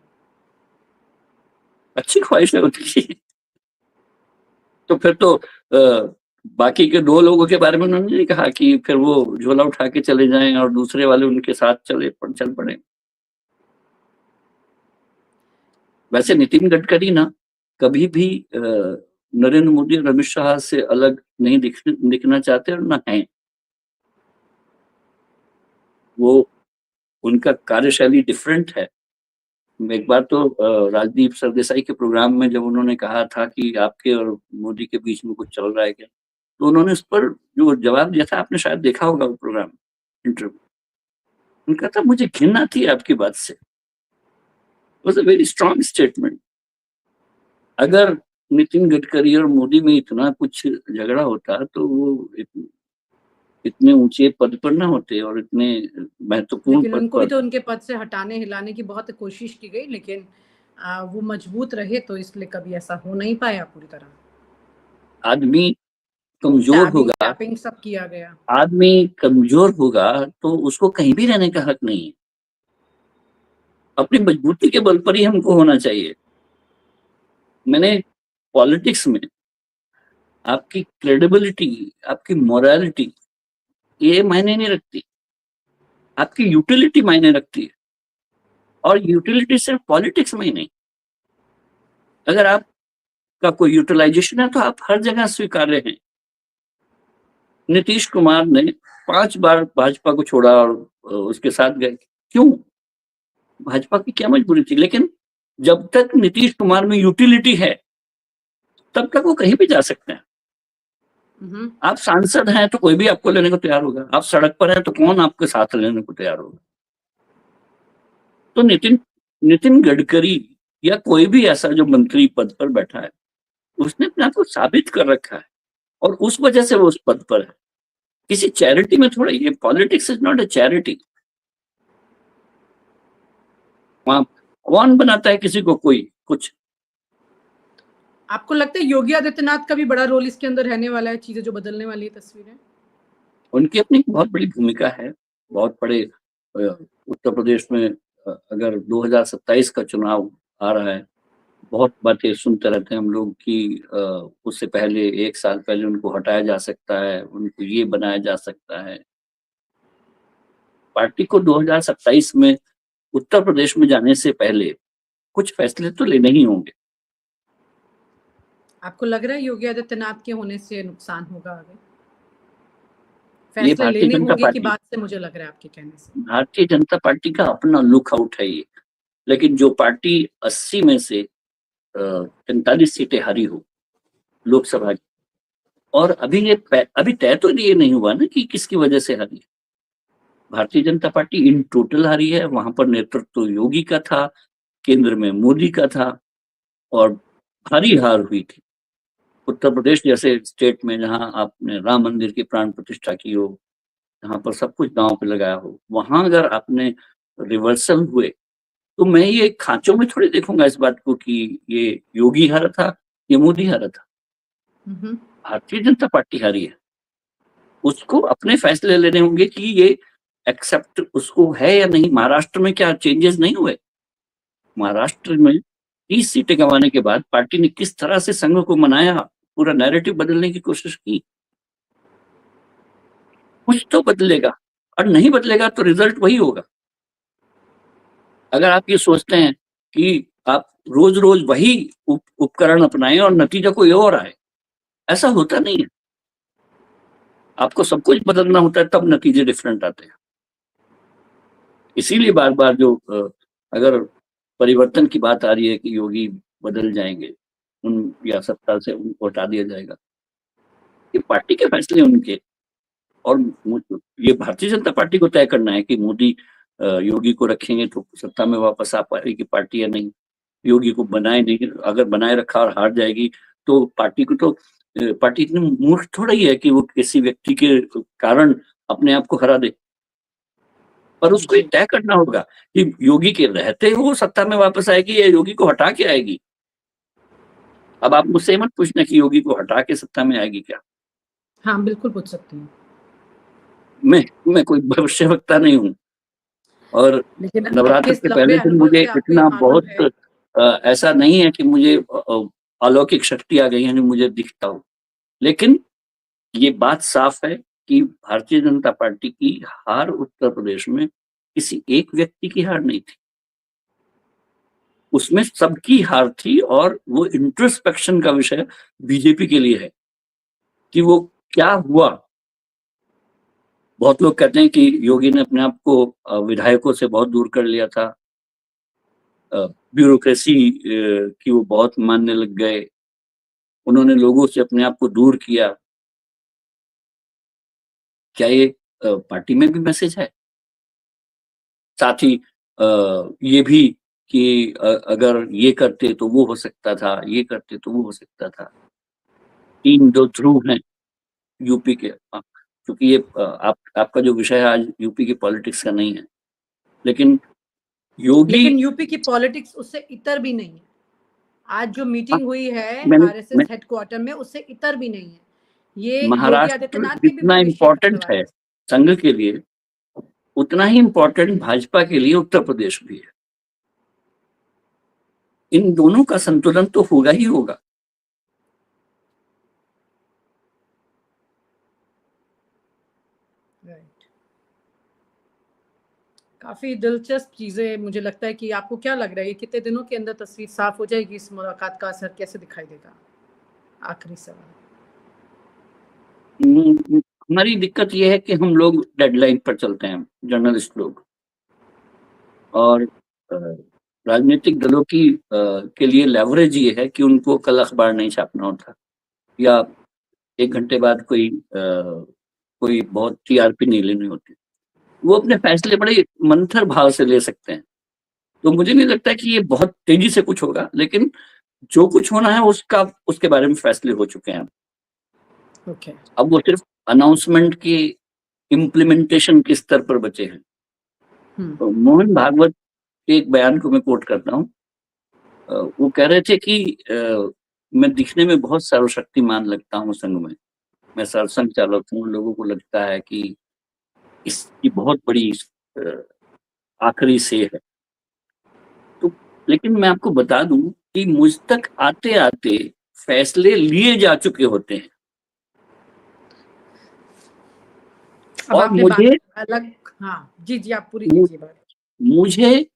B: अच्छी ख्वाहिश है उनकी। तो फिर तो बाकी के दो लोगों के बारे में उन्होंने नहीं कहा कि फिर वो झोला उठा के चले जाएं और दूसरे वाले उनके साथ चल पड़े। वैसे नितिन गडकरी ना कभी भी नरेंद्र मोदी और अमित शाह से अलग नहीं दिखना चाहते, और ना है। वो, उनका कार्यशैली डिफरेंट है। एक बार तो राजदीप सरदेसाई के प्रोग्राम में जब उन्होंने कहा था कि आपके और मोदी के बीच में कुछ चल रहा है क्या, तो उन्होंने उस पर जो जवाब दिया था, आपने शायद देखा होगा वो प्रोग्राम, इंटरव्यू। उनका था, मुझे घृणा थी आपकी बात से। Was a very strong statement. अगर नितिन गडकरी और मोदी में इतना कुछ झगड़ा होता तो वो इतने ऊंचे पद पर ना होते और इतने महत्वपूर्ण
A: लेकिन
B: पद
A: उनको भी
B: पर।
A: तो उनके पद से हटाने हिलाने की बहुत कोशिश की गई, लेकिन वो मजबूत रहे, तो इसलिए कभी ऐसा हो नहीं पाया पूरी तरह।
B: आदमी कमजोर होगा,
A: टैपिंग सब किया गया।
B: आदमी कमजोर होगा तो उसको कहीं भी रहने का हक नहीं है। अपनी मजबूती के बल पर ही हमको होना चाहिए। मैंने पॉलिटिक्स में आपकी क्रेडिबिलिटी, आपकी मोरालिटी, ये मायने नहीं रखती, आपकी यूटिलिटी मायने रखती है। और यूटिलिटी सिर्फ पॉलिटिक्स में ही नहीं, अगर आपका कोई यूटिलाइजेशन है तो आप हर जगह स्वीकार्य हैं। नीतीश कुमार ने 5 बार भाजपा को छोड़ा और उसके साथ गए। क्यों? भाजपा की क्या मजबूरी थी? लेकिन जब तक नीतीश कुमार में यूटिलिटी है, तब तक वो कहीं भी जा सकते हैं। आप सांसद हैं तो कोई भी आपको लेने को तैयार होगा, आप सड़क पर हैं तो कौन आपके साथ लेने को तैयार होगा? तो नितिन गडकरी या कोई भी ऐसा जो मंत्री पद पर बैठा है, उसने अपने आप को साबित कर रखा है और उस वजह से वो उस पद पर है। किसी चैरिटी में थोड़ा, ये politics is not a charity. वहां कौन बनाता है किसी को, कोई कुछ?
A: आपको लगता है योगी आदित्यनाथ का भी बड़ा रोल इसके अंदर रहने वाला है, चीजें जो बदलने वाली है तस्वीरें?
B: उनकी अपनी बहुत बड़ी भूमिका है। बहुत बड़े उत्तर प्रदेश में अगर 2027 का चुनाव आ रहा है, बहुत बातें सुनते रहते हैं हम लोग कि उससे पहले 1 साल पहले उनको हटाया जा सकता है, उनको ये बनाया जा सकता है। पार्टी को 2027 में उत्तर प्रदेश में जाने से पहले कुछ फैसले तो लेने ही होंगे।
A: आपको लग रहा है योगी आदित्यनाथ के होने से नुकसान होगा आगे?
B: ये
A: फैसले
B: भारतीय
A: लेने
B: जनता
A: होंगे कि
B: पार्टी
A: बाद से, मुझे लग रहा है आपके कहने से।
B: भारतीय जनता पार्टी का अपना लुक आउट है ये। लेकिन जो पार्टी 80 में से 45 सीटें हारी हो लोकसभा की, और अभी तय तो ये नहीं हुआ ना कि किसकी वजह से हारी। Bharatiya Janata party in total हारी है। वहां पर नेतृत्व तो योगी का था, केंद्र में मोदी का था, और भारी हार हुई थी। उत्तर प्रदेश जैसे स्टेट में जहां आपने राम मंदिर की प्राण प्रतिष्ठा की हो, जहां पर सब कुछ दांव पे लगाया हो, वहां अगर आपने रिवर्सल हुए, तो मैं ये खांचों में थोड़ी देखूंगा इस बात को कि ये योगी हारा था, ये मोदी हारा था। भारतीय जनता पार्टी हारी है। उसको अपने फैसले लेने होंगे कि ये एक्सेप्ट उसको है या नहीं। महाराष्ट्र में क्या चेंजेस नहीं हुए? महाराष्ट्र में 30 सीटें गंवाने के बाद पार्टी ने किस तरह से संघ को मनाया, पूरा नैरेटिव बदलने की कोशिश की। कुछ तो बदलेगा, और नहीं बदलेगा तो रिजल्ट वही होगा। अगर आप ये सोचते हैं कि आप रोज रोज वही उपकरण अपनाएं और नतीजा कोई और आए, ऐसा होता नहीं है। आपको सब कुछ बदलना होता है, तब नतीजे डिफरेंट आते हैं। इसीलिए बार बार जो अगर परिवर्तन की बात आ रही है कि योगी बदल जाएंगे, उन या सत्ता से उनको हटा दिया जाएगा, ये पार्टी के फैसले उनके। और ये भारतीय जनता पार्टी को तय करना है कि मोदी योगी को रखेंगे तो सत्ता में वापस आ पाएगी पार्टी या नहीं। योगी को बनाए नहीं, अगर बनाए रखा और हार जाएगी तो पार्टी को तो पार्टी इतनी मूर्ख थोड़ा ही है कि वो किसी व्यक्ति के कारण अपने आप को हरा दे। पर उसको ये तय करना होगा कि योगी के रहते वो सत्ता में वापस आएगी या योगी को हटा के आएगी। अब आप मुझसे मत पूछना कि योगी को हटा के सत्ता में आएगी क्या।
A: हाँ, बिल्कुल पूछ सकती हूँ।
B: मैं कोई भविष्यवक्ता नहीं हूँ। और
A: लेकिन आपके
B: नवरात्र
A: इस
B: के
A: लंबे
B: पहले दिन
A: अनुभव
B: मुझे
A: से आपको ये
B: इतना
A: मालूम
B: बहुत
A: है।
B: ऐसा नहीं है कि मुझे अलौकिक शक्ति आ गई है, मुझे दिखता हो। लेकिन ये बात साफ है कि भारतीय जनता पार्टी की हार उत्तर प्रदेश में किसी एक व्यक्ति की हार नहीं थी, उसमें सबकी हार थी। और वो इंट्रोस्पेक्शन का विषय बीजेपी के लिए है कि वो क्या हुआ। बहुत लोग कहते हैं कि योगी ने अपने आप को विधायकों से बहुत दूर कर लिया था, ब्यूरोक्रेसी की वो बहुत मानने लग गए, उन्होंने लोगों से अपने आप को दूर किया। क्या ये पार्टी में भी मैसेज है? साथ ही ये भी कि अगर ये करते तो वो हो सकता था, ये करते तो वो हो सकता था। 3 जो ध्रुव हैं यूपी के, क्योंकि ये आपका जो विषय है आज यूपी की पॉलिटिक्स का नहीं है, लेकिन योगी।
A: लेकिन यूपी की पॉलिटिक्स उससे इतर भी नहीं है। आज जो
B: हाँ,
A: मीटिंग हुई है
B: मैंने
A: आरएसएस हेडक्वार्टर में, उससे इतर भी नहीं है। ये योगी
B: महाराष्ट्र
A: आदित्यनाथ के भी
B: जितना
A: भविष्य का
B: इम्पोर्टेंट
A: सवाल
B: है
A: है।
B: संघ के लिए, उतना ही इम्पोर्टेंट भाजपा के लिए उत्तर प्रदेश भी है। इन दोनों का संतुलन तो होगा ही होगा।
A: राइट। काफी दिलचस्प चीजें, मुझे लगता है कि आपको क्या लग रहा है, ये कितने दिनों के अंदर तस्वीर साफ हो जाएगी? इस मुलाकात का असर कैसे दिखाई देगा? आखिरी सवाल।
B: हमारी दिक्कत ये है कि हम लोग डेडलाइन पर चलते हैं, जर्नलिस्ट लोग। और राजनीतिक दलों की के लिए लेवरेज ये है कि उनको कल अखबार नहीं छापना होता, या 1 घंटे बाद कोई बहुत टीआरपी नहीं लेनी होती। वो अपने फैसले बड़े मंथर भाव से ले सकते हैं। तो मुझे नहीं लगता कि ये बहुत तेजी से कुछ होगा, लेकिन जो कुछ होना है उसके बारे में फैसले हो चुके हैं।
A: ओके।
B: अब वो सिर्फ अनाउंसमेंट की इम्प्लीमेंटेशन के स्तर पर बचे हैं। तो मोहन भागवत एक बयान को मैं कोट करता हूँ। वो कह रहे थे कि मैं दिखने में बहुत सर्वशक्तिमान लगता हूँ संघ में, मैं सरसंघ चालक हूँ, लोगों को लगता है कि इसकी बहुत बड़ी अ, आखिरी से है। तो लेकिन मैं आपको बता दूं कि मुझ तक आते-आते फैसले लिए जा चुके होते हैं
A: अब
B: और
A: आपने बात अलग, हाँ जी जी, आप पूरी
B: मु
A: कीजिए बात।
B: मुझे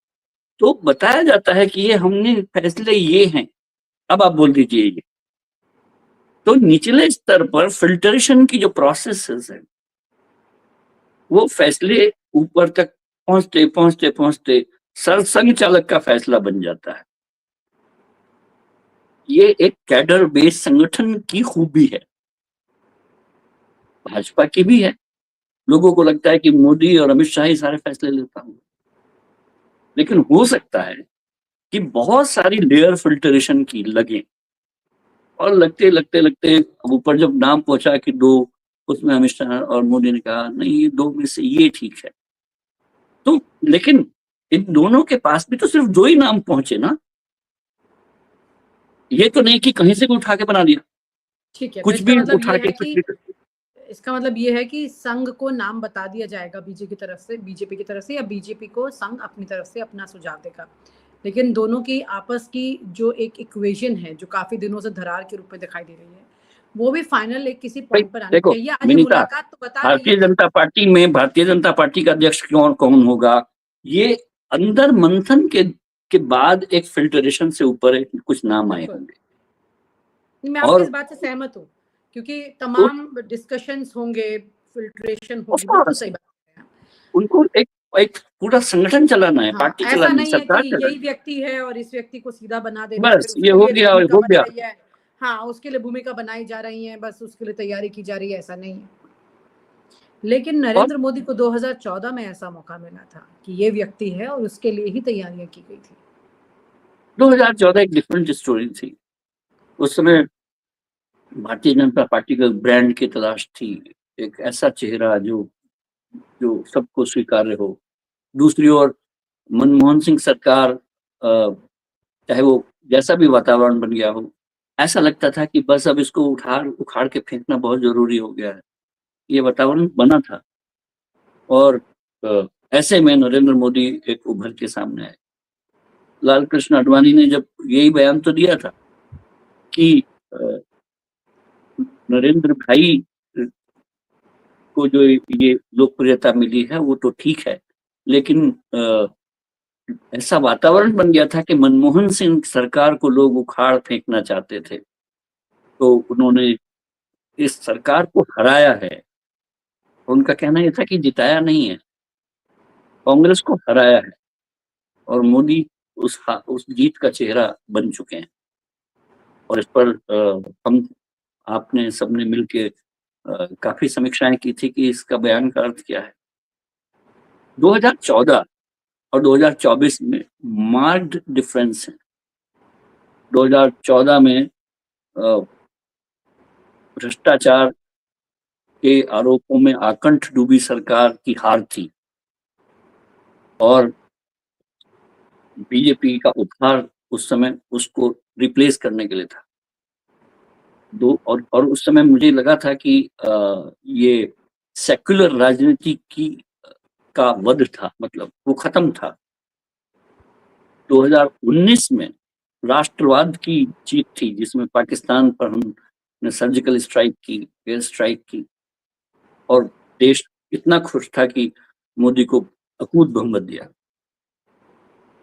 B: तो बताया जाता है कि ये हमने फैसले ये हैं, अब आप बोल दीजिए ये। तो निचले स्तर पर फ़िल्टरेशन की जो प्रोसेसेस है, वो फैसले ऊपर तक पहुँचते सरसंघ चालक का फैसला बन जाता है। ये एक कैडर बेस्ड संगठन की खूबी है, भाजपा की भी है। लोगों को लगता है कि मोदी और अमित शाह ही सारे फैसले लेता होंगे, लेकिन हो सकता है कि बहुत सारी लेयर फ़िल्टरेशन की लगे और लगते अब ऊपर जब नाम पहुँचा कि 2, उसमें अमित शाह और मोदी ने कहा नहीं, ये 2 में से ये ठीक है। तो लेकिन इन दोनों के पास भी तो सिर्फ 2 ही नाम पहुँचे ना। ये तो नहीं कि कहीं से भी उठा के बना दिया,
A: ठीक है, तो
B: कुछ
A: इसका
B: भी
A: मतलब
B: उठा
A: ये
B: के
A: है
B: कुछ
A: कि
B: भी कर
A: संघ को नाम बता दिया जाएगा बीजेपी की तरफ से, या बीजेपी को संघ अपनी तरफ से अपना सुझाव देगा। लेकिन दोनों की आपस की जो एक इक्वेशन है, जो काफी दिनों से धरार के रूप में दिखाई दे रही है, वो भी फाइनल एक किसी
B: भाई
A: पॉइंट पर आनी
B: देखो,
A: चाहिए। आज ये
B: विनीता,
A: मुलाकात तो बता रही है कि
B: भारतीय जनता पार्टी का अध्यक्ष कौन कौन होगा, ये अंदर मंथन के बाद एक फिल्टरेशन से ऊपर कुछ नाम आए
A: बिल्कुल,
B: होंगे।
A: मैं आपकी इस
B: और
A: बात से सहमत हूँ, क्योंकि
B: उस
A: तमाम डिस्कशंस होंगे, फिल्ट्रेशन
B: ऑफ
A: होगी, बिल्कुल
B: कोर्स
A: सही बात है।
B: उनको एक एक पूरा संगठन चलाना है,
A: हाँ,
B: पार्टी
A: ऐसा
B: चलानी है,
A: नहीं है कि
B: सरकार चलानी
A: यही व्यक्ति है और इस व्यक्ति को सीधा बना
B: है।
A: देना है, फिर
B: बस ये
A: उसके लिए भूमिका
B: हो
A: बन
B: गया।
A: रही है। हाँ, उसके लिए भूमिका बनाई जा रही है, बस उसके लिए तैयारी की जा रही है, ऐसा नहीं है। लेकिन
B: और
A: नरेंद्र मोदी को 2014 में ऐसा मौका मिला था कि ये व्यक्ति है और उसके लिए ही तैयारियां की गई थी।
B: 2014 एक डिफरेंट स्टोरी थी। उस समय भारतीय जनता पार्टी का ब्रांड की तलाश थी, एक ऐसा चेहरा जो जो सबको स्वीकार्य हो। दूसरी ओर मनमोहन सिंह सरकार, चाहे वो जैसा भी वातावरण बन गया हो, ऐसा लगता था कि बस अब इसको उखाड़ के फेंकना बहुत ज़रूरी हो गया है। ये वातावरण बना था और अ, ऐसे में नरेंद्र मोदी एक उभर के सामने आए। लाल कृष्ण आडवाणी ने जब यही बयान तो दिया था कि अ, नरेंद्र भाई को जो ये लोकप्रियता मिली है वो तो ठीक है, लेकिन ऐसा वातावरण बन गया था कि मनमोहन सिंह सरकार को लोग उखाड़ फेंकना चाहते थे। तो उन्होंने इस सरकार को हराया है। उनका कहना ये था कि जिताया नहीं है, कांग्रेस को हराया है और मोदी उस जीत का चेहरा बन चुके हैं। और इस पर हम आपने सबने मिलके काफ़ी समीक्षाएँ की थी कि इसका बयान का अर्थ क्या है। 2014 और 2024 में मार्क्ड डिफरेंस है। 2014 में भ्रष्टाचार के आरोपों में आकंठ डूबी सरकार की हार थी और बीजेपी का उपहार उस समय उसको रिप्लेस करने के लिए था। और उस समय मुझे लगा था कि ये सेक्युलर राजनीति का वध था, मतलब वो खत्म था। 2019 में राष्ट्रवाद की जीत थी, जिसमें पाकिस्तान पर हमने सर्जिकल स्ट्राइक की, एयर स्ट्राइक की और देश इतना खुश था कि मोदी को अकूत बहुमत दिया।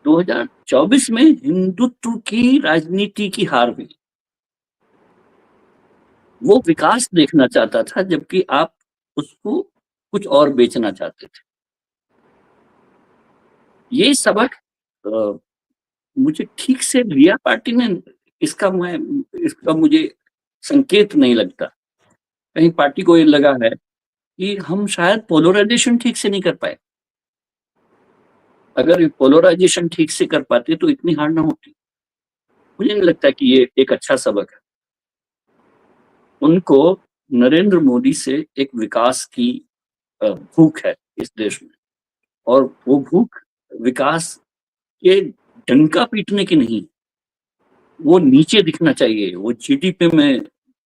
B: 2024 में हिंदुत्व की राजनीति की हार हुई। वो विकास देखना चाहता था, जबकि आप उसको कुछ और बेचना चाहते थे। ये सबक मुझे ठीक से लिया पार्टी ने, इसका मुझे संकेत नहीं लगता। कहीं पार्टी को ये लगा है कि हम शायद पोलराइजेशन ठीक से नहीं कर पाए। अगर ये पोलराइजेशन ठीक से कर पाते तो इतनी हार ना होती। मुझे नहीं लगता कि ये एक अच्छा सबक है। उनको नरेंद्र मोदी से एक विकास की भूख है इस देश में और वो भूख विकास ये डंका पीटने की नहीं, वो नीचे दिखना चाहिए, वो जीडीपी में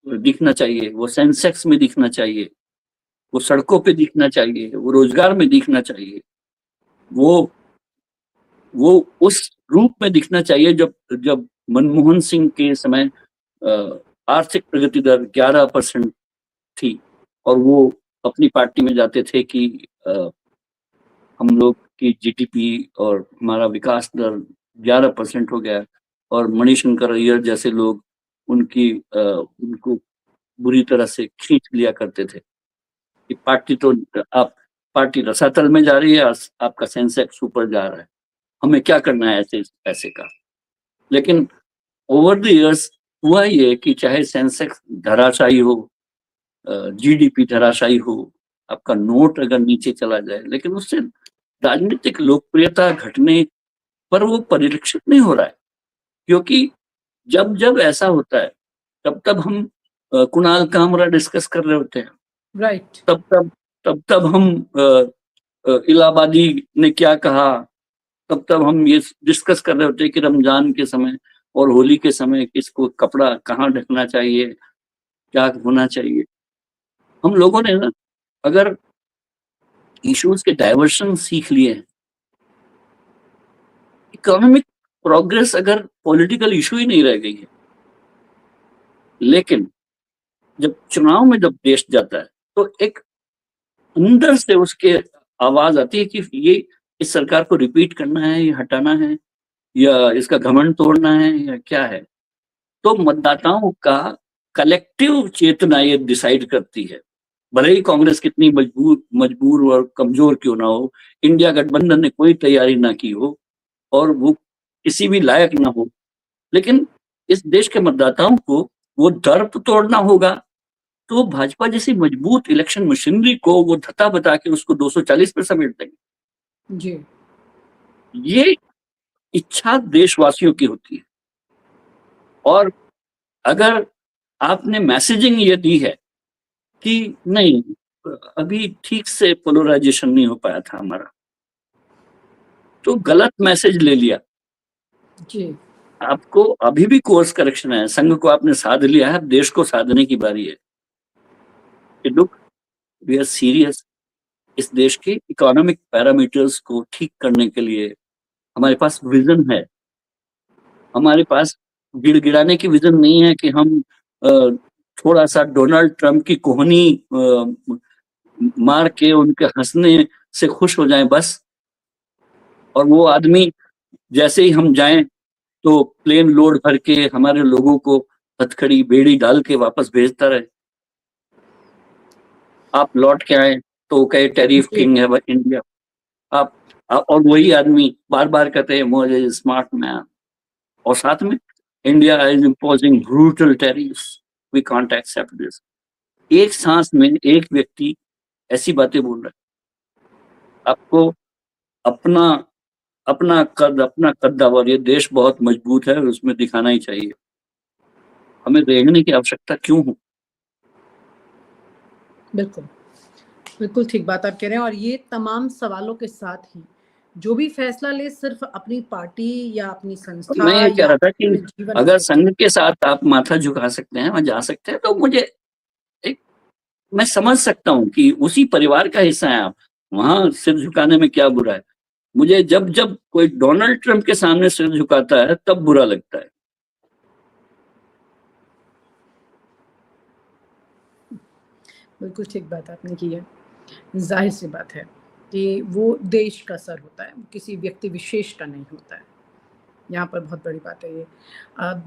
B: दिखना चाहिए, वो सेंसेक्स में दिखना चाहिए, वो सड़कों पे दिखना चाहिए, वो रोजगार में दिखना चाहिए, वो वो उस रूप में दिखना चाहिए जब जब मनमोहन सिंह के समय आर्थिक प्रगति दर 11% थी और वो अपनी पार्टी में जाते थे कि हम लोग की जीडीपी और हमारा विकास दर 11% हो गया, और मणिशंकर अय्यर जैसे लोग उनको बुरी तरह से खींच लिया करते थे कि आप पार्टी रसातल में जा रही है, आपका सेंसेक्स ऊपर जा रहा है, हमें क्या करना है ऐसे पैसे का। लेकिन ओवर द इयर्स हुआ ये कि चाहे सेंसेक्स धराशायी हो, जीडीपी धराशायी हो, आपका नोट अगर नीचे चला जाए, लेकिन उससे राजनीतिक लोकप्रियता घटने पर वो परिलक्षित नहीं हो रहा है, क्योंकि जब जब ऐसा होता है तब तब हम कुणाल कामरा डिस्कस कर रहे होते हैं,
A: राइट।
B: तब हम इलाहाबादी ने क्या कहा, तब हम ये डिस्कस कर रहे होते हैं कि रमजान के समय और होली के समय किसको कपड़ा कहाँ ढकना चाहिए, क्या होना चाहिए। हम लोगों ने ना अगर इश्यूज के डाइवर्शन सीख लिए हैं, इकोनॉमिक प्रोग्रेस अगर पॉलिटिकल इशू ही नहीं रह गई है, लेकिन जब चुनाव में जब देश जाता है तो एक अंदर से उसके आवाज आती है कि ये इस सरकार को रिपीट करना है, ये हटाना है, या इसका घमंड तोड़ना है, या क्या है। तो मतदाताओं का कलेक्टिव चेतना ये डिसाइड करती है, भले ही कांग्रेस कितनी मजबूर और कमजोर क्यों ना हो, इंडिया गठबंधन ने कोई तैयारी ना की हो और वो किसी भी लायक ना हो, लेकिन इस देश के मतदाताओं को वो डर तो तोड़ना होगा। तो भाजपा जैसी मजबूत इलेक्शन मशीनरी को वो धता बता के उसको 240 पे समेट देंगे।
A: जी।
B: ये इच्छा देशवासियों की होती है, और अगर आपने मैसेजिंग ये दी है कि नहीं, अभी ठीक से पोलराइजेशन नहीं हो पाया था हमारा, तो गलत मैसेज ले लिया।
A: जी।
B: आपको अभी भी कोर्स करेक्शन है, संघ को आपने साध लिया है, अब देश को साधने की बारी है कि लुक, वी आर सीरियस। इस देश के इकोनॉमिक पैरामीटर्स को ठीक करने के लिए हमारे पास विजन है, हमारे पास गिड़गिड़ाने की विजन नहीं है कि हम थोड़ा सा डोनाल्ड ट्रंप की कोहनी मार के उनके हंसने से खुश हो जाएं बस, और वो आदमी जैसे ही हम जाएं तो प्लेन लोड भर के हमारे लोगों को हथकड़ी बेड़ी डाल के वापस भेजता रहे। आप लौट के आए तो कहे टैरिफ किंग है इंडिया। आप और वही आदमी बार बार कहते हैं मुझे स्मार्ट मैन, और साथ में India is imposing brutal tariffs, we can't accept this. एक सांस में एक व्यक्ति ऐसी बातें बोल रहा है। आपको अपना अपना कद्दावर, ये देश बहुत मजबूत है और उसमें दिखाना ही चाहिए, हमें रेंगने की आवश्यकता क्यों हो।
A: बिल्कुल, बिल्कुल ठीक बात आप कह रहे हैं, और ये तमाम सवालों के साथ ही जो भी फैसला ले सिर्फ अपनी पार्टी या अपनी
B: तो
A: संस्था
B: मैं ये कह
A: या
B: रहा था कि
A: अपने जीवन को
B: अगर
A: लेके।
B: संघ के साथ आप माथा झुका सकते हैं, वहां जा सकते हैं, तो मुझे एक मैं समझ सकता हूँ कि उसी परिवार का हिस्सा है आप, वहां सिर झुकाने में क्या बुरा है। मुझे जब जब कोई डोनाल्ड ट्रंप के सामने सिर झुकाता है तब बुरा लगता है।
A: बिल्कुल ठीक बात आपने की है। जाहिर सी बात है कि वो देश का सर होता है, किसी व्यक्ति विशेष का नहीं होता है। यहाँ पर बहुत बड़ी बात है ये।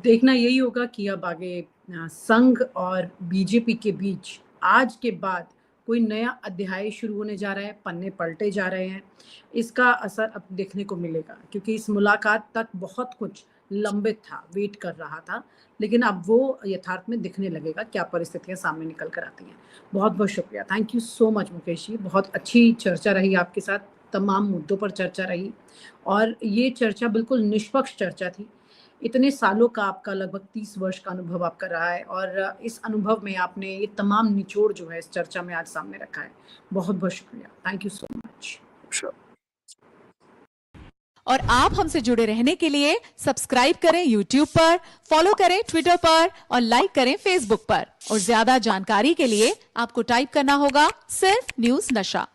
A: देखना यही होगा कि अब आगे संघ और बीजेपी के बीच आज के बाद कोई नया अध्याय शुरू होने जा रहा है, पन्ने पलटे जा रहे हैं। इसका असर अब देखने को मिलेगा, क्योंकि इस मुलाकात तक बहुत कुछ लंबित था, वेट कर रहा था, लेकिन अब वो यथार्थ में दिखने लगेगा, क्या परिस्थितियाँ सामने निकल कर आती हैं। बहुत-बहुत शुक्रिया। Thank you so much Mukesh ji. बहुत अच्छी चर्चा रही आपके साथ, तमाम मुद्दों पर चर्चा रही, और ये चर्चा बिल्कुल निष्पक्ष चर्चा थी। इतने सालों का आपका लगभग 30 वर्ष का अनुभव आपका रहा है, और इस अनुभव में आपने ये तमाम निचोड़ जो है इस चर्चा में आज सामने रखा है। बहुत-बहुत शुक्रिया। Thank you so much.
C: और आप हमसे जुड़े रहने के लिए सब्सक्राइब करें YouTube पर, फॉलो करें ट्विटर पर और लाइक करें Facebook पर। और ज्यादा जानकारी के लिए आपको टाइप करना होगा सिर्फ न्यूज़ नशा।